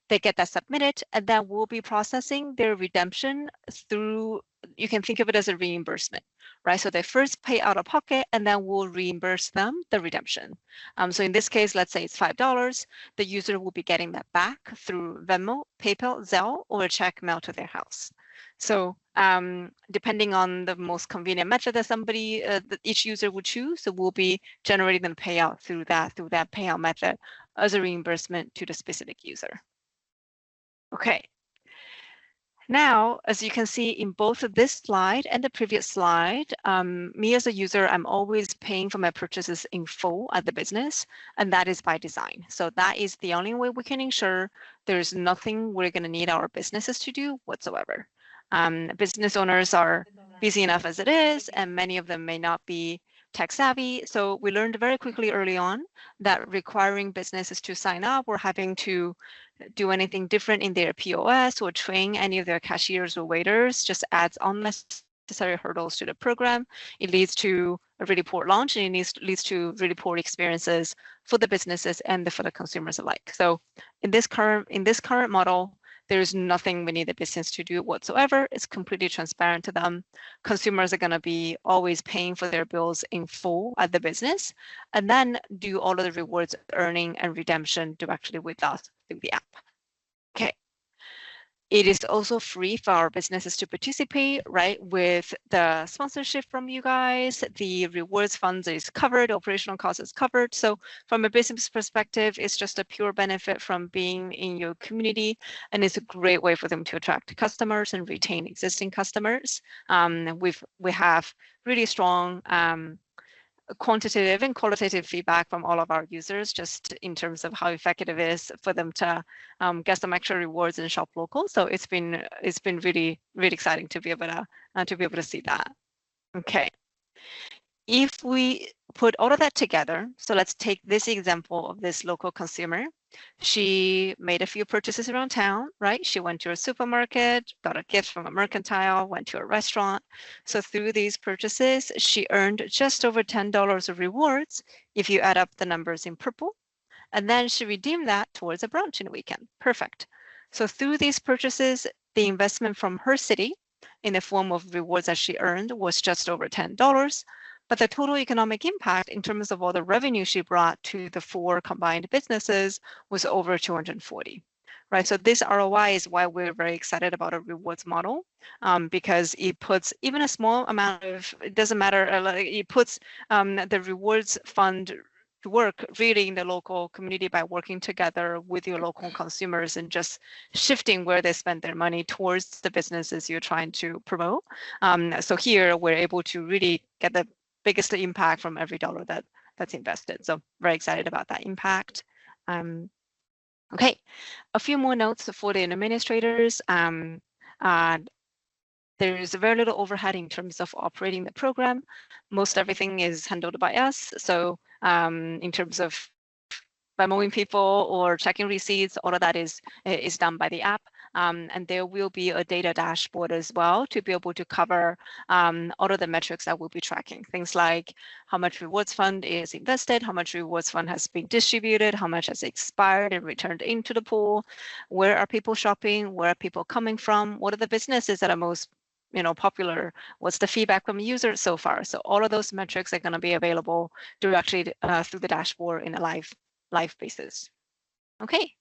They get that submitted and then we'll be processing their redemption through, you can think of it as a reimbursement, right? So they first pay out of pocket and then we'll reimburse them the redemption. So in this case, let's say it's $5, the user will be getting that back through Venmo, PayPal, Zelle, or a check mailed to their house. So depending on the most convenient method that that each user would choose, so we'll be generating the payout through that payout method as a reimbursement to the specific user. Okay. Now, as you can see in both this slide and the previous slide, me as a user, I'm always paying for my purchases in full at the business, and that is by design. So that is the only way we can ensure there's nothing we're going to need our businesses to do whatsoever. Business owners are busy enough as it is, and many of them may not be tech savvy. So we learned very quickly early on that requiring businesses to sign up or having to do anything different in their POS or train any of their cashiers or waiters just adds unnecessary hurdles to the program. It leads to a really poor launch and it leads to really poor experiences for the businesses and for the consumers alike. So in this current model, there's nothing we need the business to do whatsoever. It's completely transparent to them. Consumers are going to be always paying for their bills in full at the business, and then do all of the rewards earning and redemption directly with us through the app. Okay. It is also free for our businesses to participate, right? With the sponsorship from you guys, the rewards funds is covered, operational costs is covered. So from a business perspective, it's just a pure benefit from being in your community. And it's a great way for them to attract customers and retain existing customers. We have really strong quantitative and qualitative feedback from all of our users, just in terms of how effective it is for them to get some extra rewards and shop local. So it's been really exciting to be able to see that. Okay. If we put all of that together, so let's take this example of this local consumer. She made a few purchases around town, right? She went to a supermarket, got a gift from a mercantile, went to a restaurant. So through these purchases, she earned just over $10 of rewards if you add up the numbers in purple. And then she redeemed that towards a brunch in a weekend. Perfect. So through these purchases, the investment from her city in the form of rewards that she earned was just over $10. But the total economic impact in terms of all the revenue she brought to the 4 combined businesses was over 240, right? So this ROI is why we're very excited about a rewards model, because it puts even a small amount of, it doesn't matter, it puts the rewards fund to work really in the local community by working together with your local consumers and just shifting where they spend their money towards the businesses you're trying to promote. So here we're able to really get the biggest impact from every dollar that's invested. So very excited about that impact. Okay, a few more notes for the administrators. There's very little overhead in terms of operating the program. Most everything is handled by us. So in terms of Venmoing people or checking receipts, all of that is done by the app. And there will be a data dashboard as well to be able to cover all of the metrics that we'll be tracking. Things like how much rewards fund is invested, how much rewards fund has been distributed, how much has expired and returned into the pool, where are people shopping, where are people coming from, what are the businesses that are most popular? What's the feedback from users so far? So all of those metrics are going to be available directly through the dashboard in a live basis. Okay,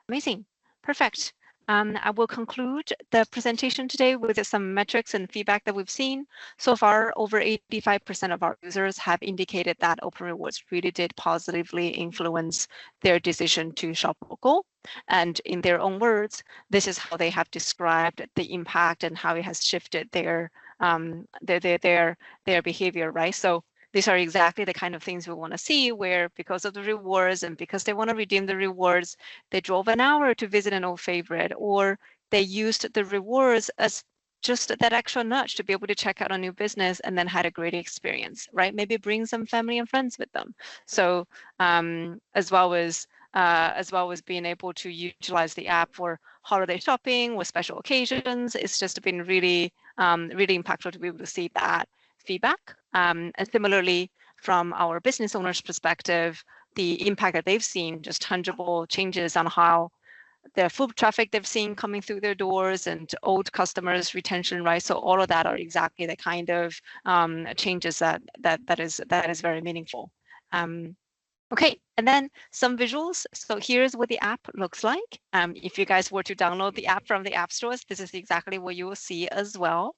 amazing, perfect. I will conclude the presentation today with some metrics and feedback that we've seen. So far, over 85% of our users have indicated that Open Rewards really did positively influence their decision to shop local. And in their own words, this is how they have described the impact and how it has shifted their behavior, right? So these are exactly the kind of things we want to see, where because of the rewards and because they want to redeem the rewards, they drove an hour to visit an old favorite, or they used the rewards as just that extra nudge to be able to check out a new business and then had a great experience, right? Maybe bring some family and friends with them. So as well as being able to utilize the app for holiday shopping or special occasions, it's just been really, really impactful to be able to see that feedback. And similarly, from our business owners' perspective, the impact that they've seen, just tangible changes on how the foot traffic they've seen coming through their doors and old customers retention, right? So all of that are exactly the kind of changes that is very meaningful. Okay, and then some visuals. So here's what the app looks like. If you guys were to download the app from the app stores, this is exactly what you will see as well.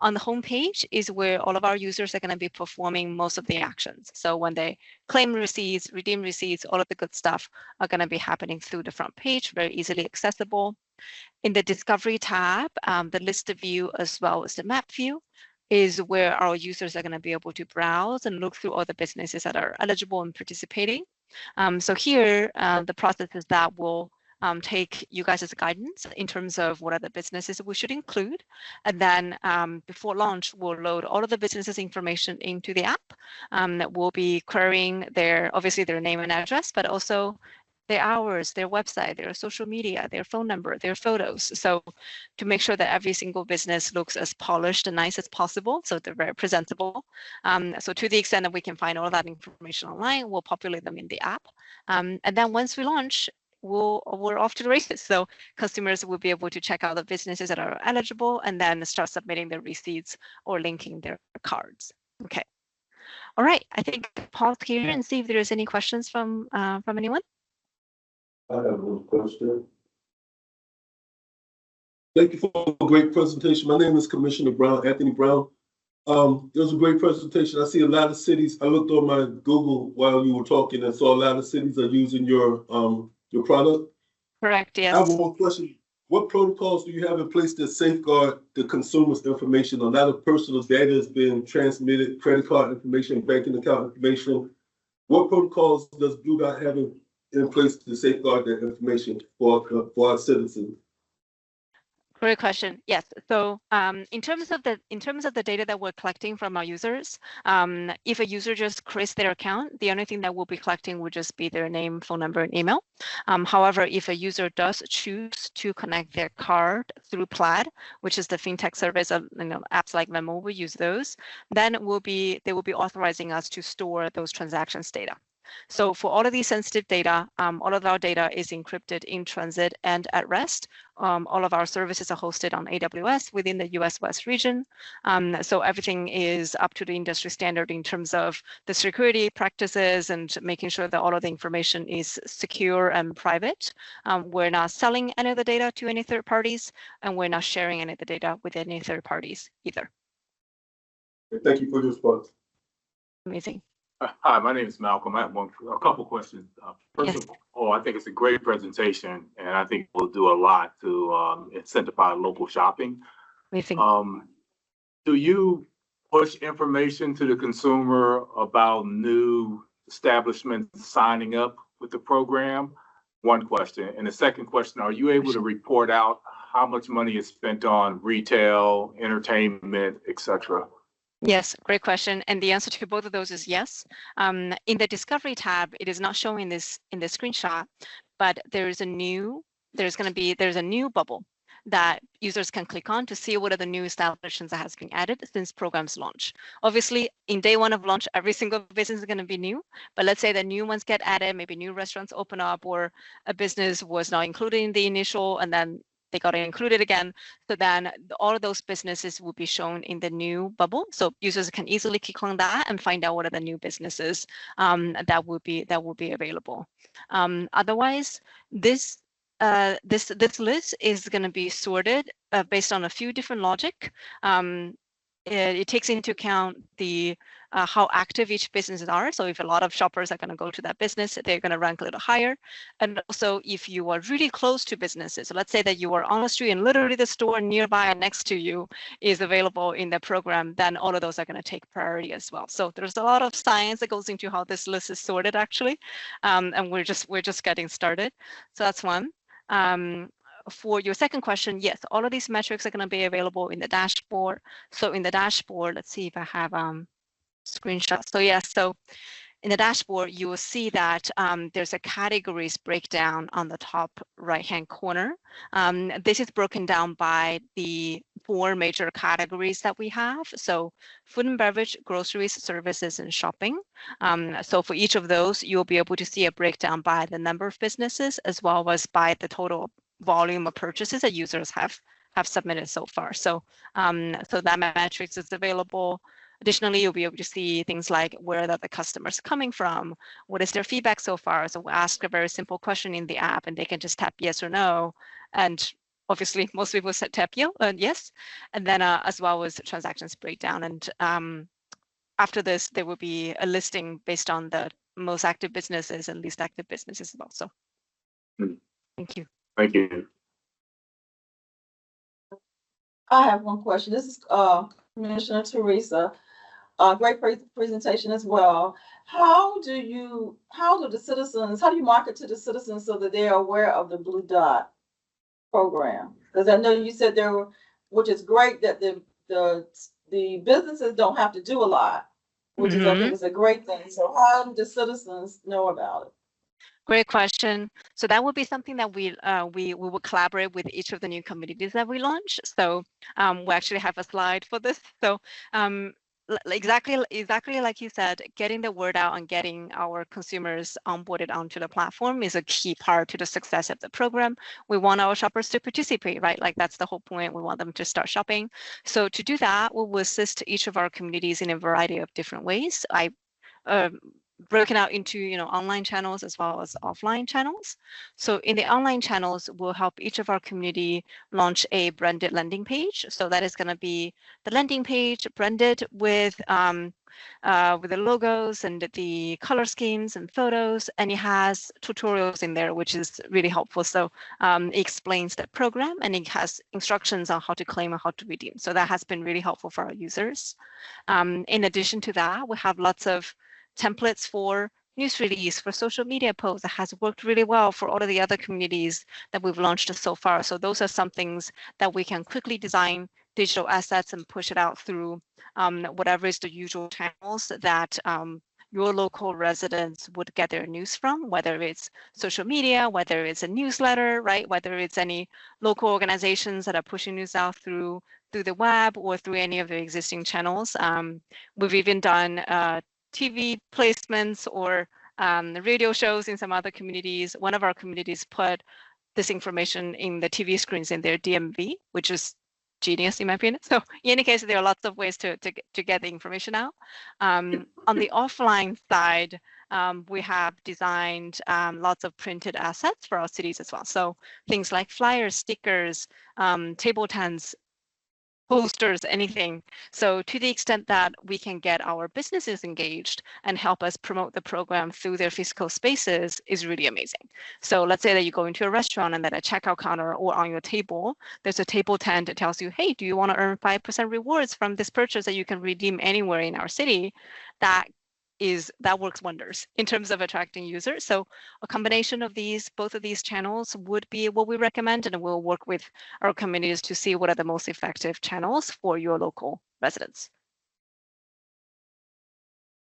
On the homepage is where all of our users are going to be performing most of the actions. So when they claim receipts, redeem receipts, all of the good stuff are going to be happening through the front page, very easily accessible. In the Discovery tab, the list view as well as the map view is where our users are going to be able to browse and look through all the businesses that are eligible and participating. So here, the process is that will take you guys as guidance in terms of what are the businesses we should include. And then before launch, we'll load all of the businesses information into the app. That will be querying obviously their name and address, but also their hours, their website, their social media, their phone number, their photos. So to make sure that every single business looks as polished and nice as possible, so they're very presentable. So to the extent that we can find all that information online, we'll populate them in the app. And then once we launch, we're off to the races. So customers will be able to check out the businesses that are eligible and then start submitting their receipts or linking their cards. Okay. All right. I think I'll pause here and see if there's any questions from anyone. I have one question. Thank you for a great presentation. My name is Commissioner Brown, Anthony Brown. It was a great presentation. I see a lot of cities. I looked on my Google while you were talking and saw a lot of cities are using your product. Correct, yes. I have one question. What protocols do you have in place to safeguard the consumer's information? A lot of personal data has been transmitted, credit card information, banking account information. What protocols does Blue Dot have in place to safeguard that information for our citizens? Great question. Yes. So in terms of the data that we're collecting from our users, if a user just creates their account, the only thing that we'll be collecting would just be their name, phone number, and email. However, if a user does choose to connect their card through Plaid, which is the fintech service of apps like Venmo, we use those, then they will be authorizing us to store those transactions data. So for all of these sensitive data, all of our data is encrypted in transit and at rest. All of our services are hosted on AWS within the US West region. So everything is up to the industry standard in terms of the security practices and making sure that all of the information is secure and private. We're not selling any of the data to any third parties, and we're not sharing any of the data with any third parties either. Thank you for your response. Amazing. Hi, my name is Malcolm. I have a couple questions. First of all, I think it's a great presentation, and I think we'll do a lot to incentivize local shopping. Amazing. Do you push information to the consumer about new establishments signing up with the program? One question. And the second question, are you able to report out how much money is spent on retail, entertainment, et cetera? Yes, great question. And the answer to both of those is yes. In the Discovery tab, it is not showing this in the screenshot, but there's a new bubble that users can click on to see what are the new establishments that has been added since programs launch. Obviously, in day one of launch, every single business is going to be new, but let's say the new ones get added, maybe new restaurants open up, or a business was not included in the initial, and then they got included again. So then all of those businesses will be shown in the new bubble. So users can easily click on that and find out what are the new businesses that will be available. Otherwise, this list is going to be sorted based on a few different logic. It takes into account the how active each businesses are. So if a lot of shoppers are going to go to that business, they're going to rank a little higher. And also if you are really close to businesses, so let's say that you are on the street and literally the store nearby and next to you is available in the program, then all of those are going to take priority as well. So there's a lot of science that goes into how this list is sorted actually. And we're just getting started. So that's one. For your second question, yes, all of these metrics are going to be available in the dashboard. So in the dashboard, let's see if I have screenshots. So yeah, so in the dashboard, you will see that there's a categories breakdown on the top right-hand corner. This is broken down by the 4 major categories that we have. So food and beverage, groceries, services, and shopping. So for each of those, you'll be able to see a breakdown by the number of businesses as well as by the total volume of purchases that users have submitted so far. So so that matrix is available. Additionally, you'll be able to see things like where are the customers coming from, what is their feedback so far. So we'll ask a very simple question in the app and they can just tap yes or no. And obviously most people tap yes. And then as well as transactions breakdown. And after this, there will be a listing based on the most active businesses and least active businesses as well. So thank you. Thank you. I have one question. This is Commissioner Teresa. Great presentation as well. How do you market to the citizens so that they are aware of the Blue Dot program? Because I know you said there were, which is great that the businesses don't have to do a lot, which is I think is a great thing. So how do the citizens know about it? Great question. So that would be something that we will collaborate with each of the new communities that we launch. So we actually have a slide for this. So exactly like you said, getting the word out and getting our consumers onboarded onto the platform is a key part to the success of the program. We want our shoppers to participate, right? Like that's the whole point. We want them to start shopping. So to do that, we will assist each of our communities in a variety of different ways. I broken out into online channels as well as offline channels. So in the online channels, we'll help each of our community launch a branded landing page. So that is going to be the landing page branded with the logos and the color schemes and photos, and it has tutorials in there, which is really helpful. So it explains the program and it has instructions on how to claim and how to redeem. So that has been really helpful for our users. In addition to that, we have lots of templates for news release, for social media posts that has worked really well for all of the other communities that we've launched so far. So those are some things that we can quickly design digital assets and push it out through whatever is the usual channels that your local residents would get their news from, whether it's social media, whether it's a newsletter, right? Whether it's any local organizations that are pushing news out through the web or through any of the existing channels. We've even done TV placements or radio shows in some other communities. One of our communities put this information in the TV screens in their DMV, which is genius in my opinion. So in any case, there are lots of ways to get the information out. On the offline side, we have designed lots of printed assets for our cities as well. So things like flyers, stickers, table tents, posters, anything. So to the extent that we can get our businesses engaged and help us promote the program through their physical spaces is really amazing. So let's say that you go into a restaurant and at a checkout counter or on your table, there's a table tent that tells you, hey, do you want to earn 5% rewards from this purchase that you can redeem anywhere in our city? That works wonders in terms of attracting users. So a combination of both of these channels would be what we recommend, and we'll work with our communities to see what are the most effective channels for your local residents.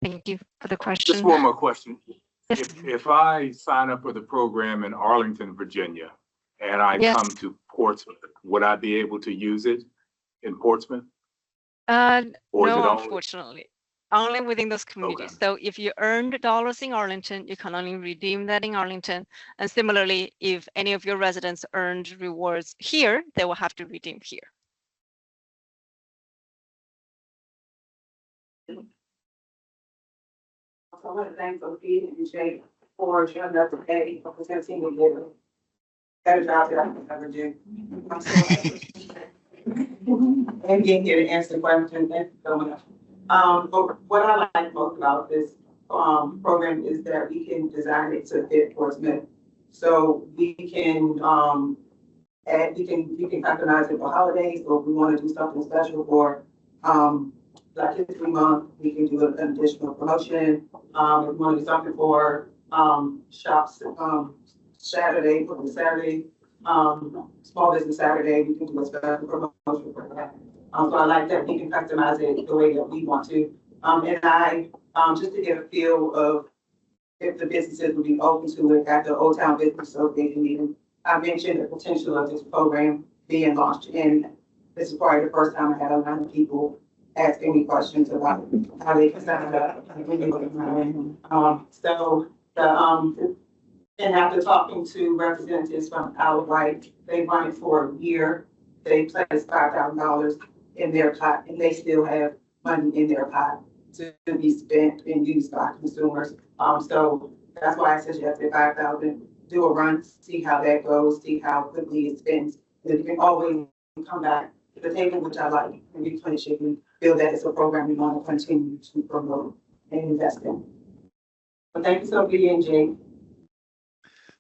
Thank you for the question. Just one more question. Yes. If I sign up for the program in Arlington, Virginia, and I Yes. come to Portsmouth, would I be able to use it in Portsmouth? No, Or is it only- unfortunately. only within those communities. So if you earned dollars in Arlington, you can only redeem that in Arlington. And similarly, if any of your residents earned rewards here, they will have to redeem here. So I want to thank Sophie and Jake for showing up today for presenting and giving better job that I can ever do. I'm so happy. And being here to answer the questions. Thank you so much. But what I like most about this program is that we can design it to fit Portsmouth. So we can we can customize it for holidays, or if we want to do something special for Black History Month, we can do an additional promotion. If we want to do something for shops Saturday, for the Saturday, Small Business Saturday, we can do a special promotion for that. So I like that we can customize it the way that we want to. And I, just to get a feel of if the businesses would be open to it at the Old Town Business Association meeting. I mentioned the potential of this program being launched, and this is probably the first time I had a lot of people ask any questions about how they can sign up. And after talking to representatives from Outright, they run it for a year. They place $5,000 in their pot, and they still have money in their pot to be spent and used by consumers. So that's why I suggested 5,000. Do a run, see how that goes, see how quickly it spends. And you can always come back to the table, which I like, and replenish it and feel that it's a program we want to continue to promote and invest in. But thank you, Sophia and Jake.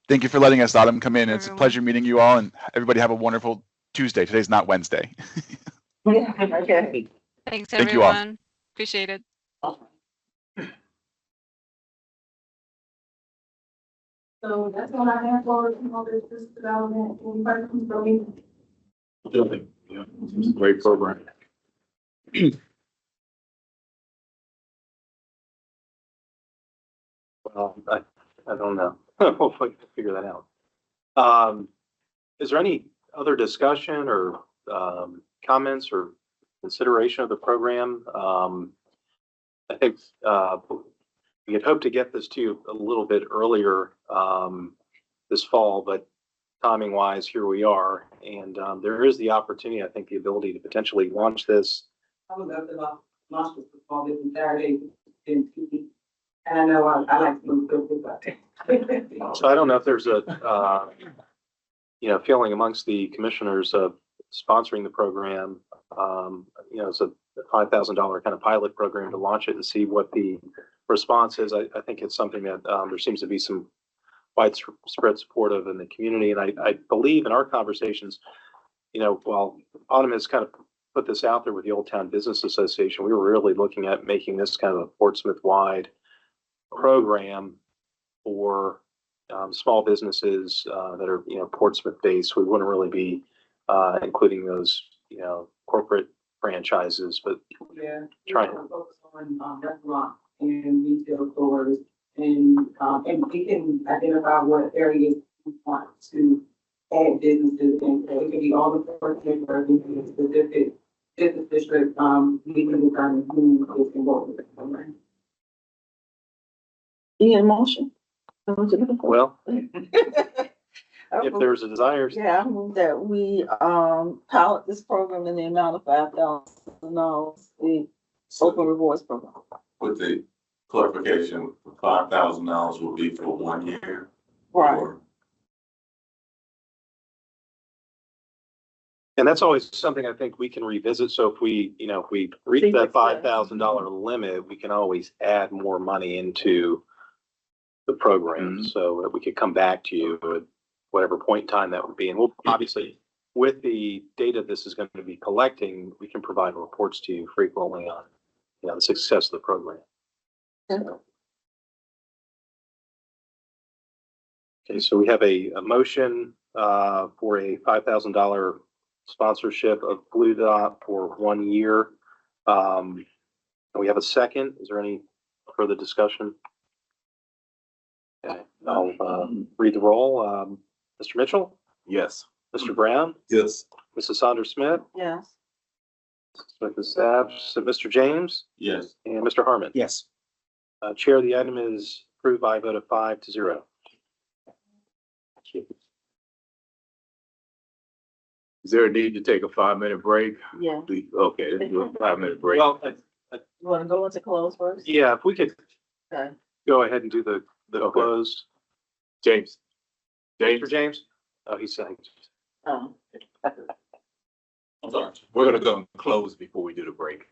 Thank you for letting us, Autumn, come in. It's a Everyone. pleasure meeting you all, and everybody have a wonderful Tuesday. Today's not Wednesday. Yeah, okay. Thanks, Thank you all. everyone. Appreciate it. So that's what I have for small business development. Any questions for me? Yeah, it's a great program. I don't know. We'll figure that out. Is there any other discussion or comments or consideration of the program? I think we had hoped to get this to you a little bit earlier this fall, but timing wise, here we are. And there is the opportunity, I think, the ability to potentially launch this. I would love to launch this for small business Saturday in 2 weeks. And I know I like to move quickly, but. So I don't know if there's a feeling amongst the commissioners of sponsoring the program. It's a $5,000 kind of pilot program to launch it and see what the response is. I think it's something that there seems to be some widespread support of in the community. And I believe in our conversations, while Autumn has kind of put this out there with the Old Town Business Association, we were really looking at making this kind of a Portsmouth-wide program for small businesses that are, Portsmouth-based. We wouldn't really be including those, corporate franchises, but Yeah, trying to focus on restaurants and retail stores, and we can identify what areas we want to add businesses in. So it could be all the Portsmouth or the specific business district. We can determine who is involved with the program. Any motion? well, if there's a desire. Yeah, I move that we pilot this program in the amount of $5,000, the open rewards program. With the clarification, $5,000 will be for 1 year. Right. Or And that's always something I think we can revisit. So if we reach that $5,000 limit, we can always add more money into the program so that we could come back to you at whatever point in time that would be. And we'll obviously, with the data this is going to be collecting, we can provide reports to you frequently on, the success of the program. Okay, so we have a motion for a $5,000 sponsorship of Blue Dot for 1 year. We have a second. Is there any further discussion? Okay, I'll read the roll. Mr. Mitchell, Yes. Mr. Brown, Yes. Mrs. Saunders Smith, Yes. Smith is absent. Mr. James Yes. and Mr. Harmon. Yes. Chair, the item is approved by a vote of 5-0. Is there a need to take a 5-minute break? Yeah. Okay, let's do a 5-minute break. Well, You wanna go into close first? yeah, if we could Okay. go ahead and do the Okay. close. James. Mr. James? Oh, he's saying. Um, I'm sorry. We're gonna go and close before we do the break.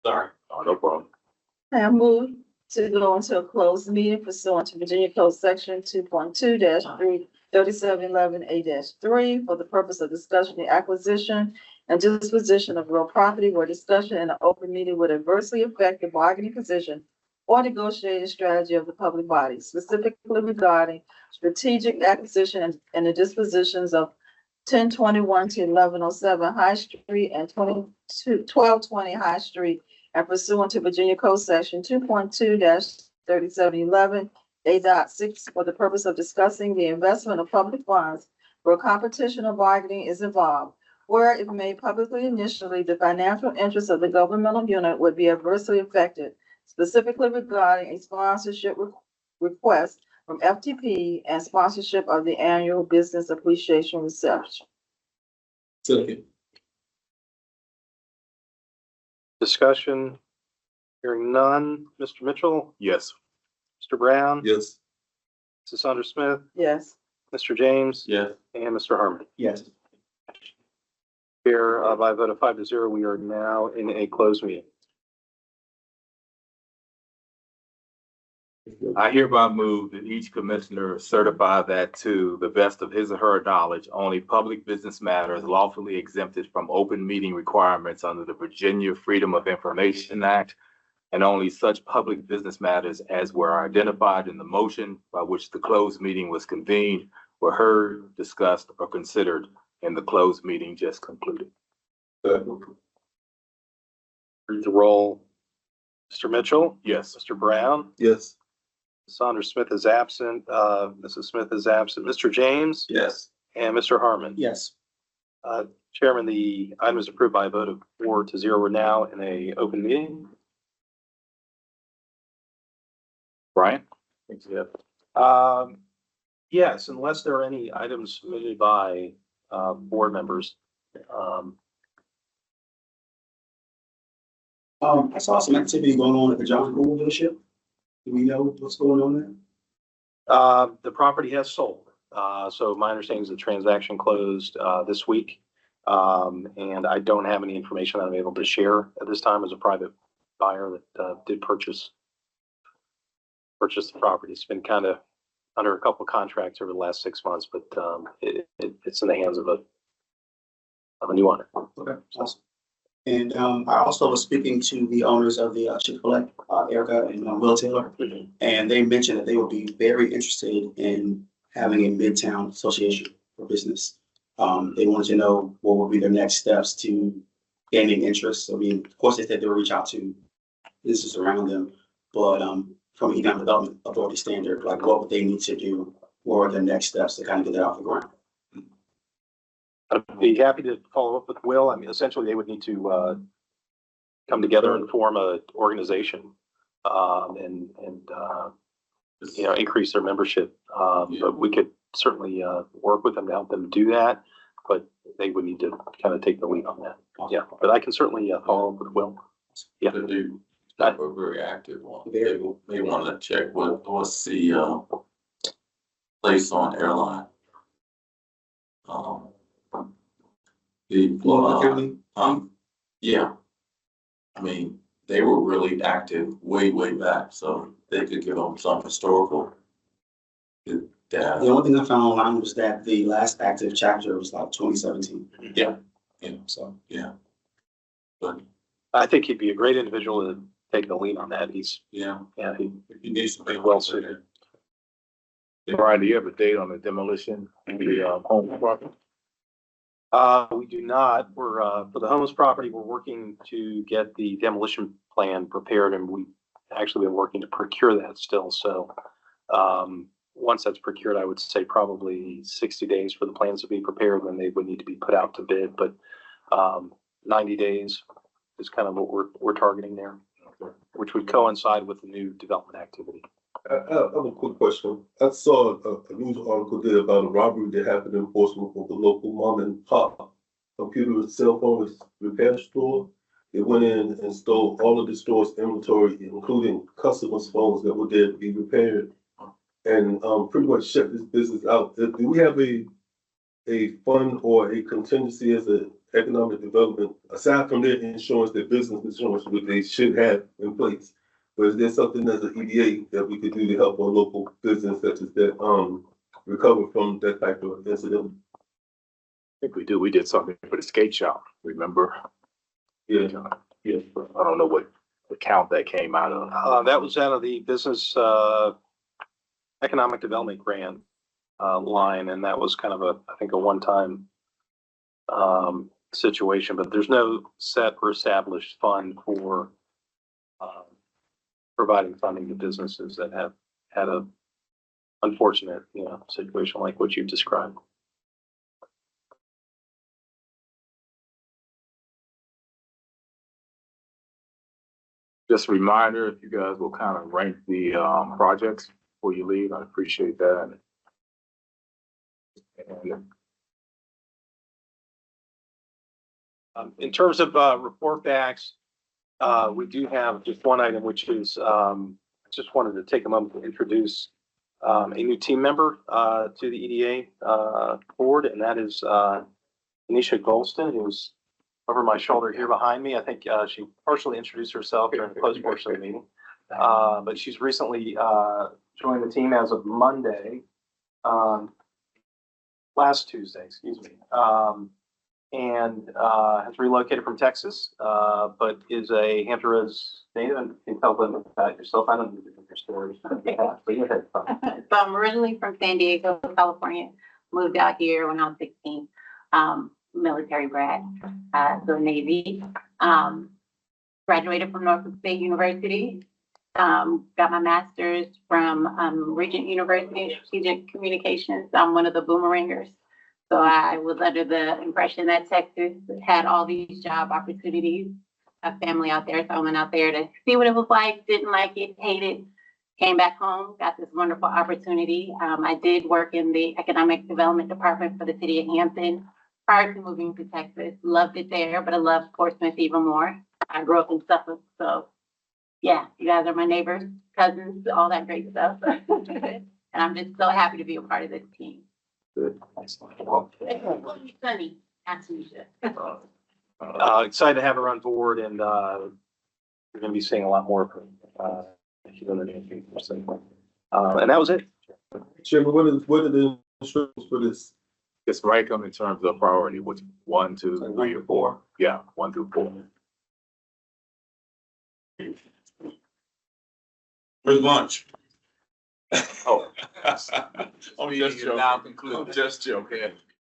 Sorry. Oh, no problem. I move to go into a closed meeting pursuant to Virginia Code Section 2.2-33711A-3 for the purpose of discussion, the acquisition and disposition of real property where discussion in an open meeting would adversely affect the bargaining position or negotiating strategy of the public body, specifically regarding strategic acquisition and the dispositions of 1021 to 1107 High Street and 1220 High Street, and pursuant to Virginia Code Section 2.2-3711 A.6 for the purpose of discussing the investment of public funds where competition or bargaining is involved, where if made publicly initially, the financial interests of the governmental unit would be adversely affected, specifically regarding a sponsorship request from FTP and sponsorship of the annual business appreciation reception. Second. Discussion, hearing none. Mr. Mitchell, Yes. Mr. Brown, Yes. Mrs. Saunders Smith, Yes. Mr. James, Yes. and Mr. Harmon. Yes. Here, by a vote of 5-0, we are now in a closed meeting. I hereby move that each commissioner certify that to the best of his or her knowledge, only public business matters lawfully exempted from open meeting requirements under the Virginia Freedom of Information Act, and only such public business matters as were identified in the motion by which the closed meeting was convened were heard, discussed, or considered in the closed meeting just concluded. Read the roll. Mr. Mitchell, Yes. Mr. Brown, Yes. Saunders Smith is absent, Mrs. Smith is absent, Mr. James, Yes. and Mr. Harmon. Yes. Chairman, the item is approved by a vote of 4-0. We're now in a open meeting. Brian? Yes, unless there are any items submitted by, board members. I saw some activity going on at the John Gould dealership. Do we know what's going on there? The property has sold. So my understanding is the transaction closed, this week. And I don't have any information that I'm able to share at this time as a private buyer that, did purchase the property. It's been kind of under a couple of contracts over the last 6 months, but, it's in the hands of a new owner. Okay, awesome. And I also was speaking to the owners of the Chick-fil-A, Erica and Will Taylor, and they mentioned that they would be very interested in having a Midtown Association for Business. They wanted to know what would be their next steps to gaining interest. I mean, of course, they said they would reach out to businesses around them, but from an economic development authority standard, like what would they need to do? What are the next steps to kind of get that off the ground? I'd be happy to follow up with Will. I mean, essentially, they would need to come together and form a organization, and increase their membership. But we could certainly work with them to help them do that, but they would need to kind of take the lead on that. Yeah, but I can certainly follow up with Will. Yeah. They do have a very active one. They want to check what's the place on airline. Florida County? Yeah. I mean, they were really active way back, so they could give them some historical data. The only thing I found online was that the last active chapter was like 2017. Yeah. So. Yeah. But I think he'd be a great individual to take the lead on that. He's, he he needs to be well suited. Brian, do you have a date on the demolition of the home property? We do not. We're, for the homeless property, we're working to get the demolition plan prepared, and we actually been working to procure that still. So, once that's procured, I would say probably 60 days for the plans to be prepared, then they would need to be put out to bid. But, 90 days is kind of what we're targeting there, which would coincide with the new development activity. I have a quick question. I saw a news article there about a robbery that happened in Portsmouth with the local mom and pop computer and cell phone repair store. They went in and stole all of the store's inventory, including customers' phones that were there to be repaired, and pretty much shut this business out. Do we have a fund or a contingency as an economic development, aside from their insurance, their business insurance, which they should have in place? But is there something as an EDA that we could do to help a local business such as that recover from that type of incident? I think we do. We did something for the skate shop, remember? Yeah. Yeah. I don't know what account that came out of. That was out of the business economic development grant line, and that was kind of I think a one-time situation, but there's no set or established fund for providing funding to businesses that have had a unfortunate, situation like what you've described. Just a reminder, if you guys will kind of rank the projects before you leave, I'd appreciate that. In terms of report backs, we do have just one item, which is I just wanted to take a moment to introduce a new team member to the EDA board, and that is Anisha Golston, who's over my shoulder here behind me. I think she partially introduced herself during the closed portion of the meeting, but she's recently joined the team as of Monday, last Tuesday, excuse me, and has relocated from Texas, but is a Hampton Roads native. And can you tell them about yourself? I don't need to know your story. So I'm originally from San Diego, California. Moved out here when I was 16. Military brat, the Navy. Graduated from Norfolk State University. Got my master's from Regent University in Strategic Communications. I'm one of the boomerangers. So I was under the impression that Texas had all these job opportunities. A family out there, so I went out there to see what it was like. Didn't like it, hated. Came back home, got this wonderful opportunity. I did work in the economic development department for the city of Hampton prior to moving to Texas. Loved it there, but I loved Portsmouth even more. I grew up in Suffolk, so yeah, you guys are my neighbors, cousins, all that great stuff. And I'm just so happy to be a part of this team. Good. Excellent. Well, Sunny, Anisha. Excited to have her on board, and we're going to be seeing a lot more of her in the near future. And that was it. Chairman, what are the instructions for this? It's rank them in terms of priority, which 1, 2, 3, or 4. Yeah, 1 through 4. Where's lunch? Oh, I'm just joking. I'm just joking.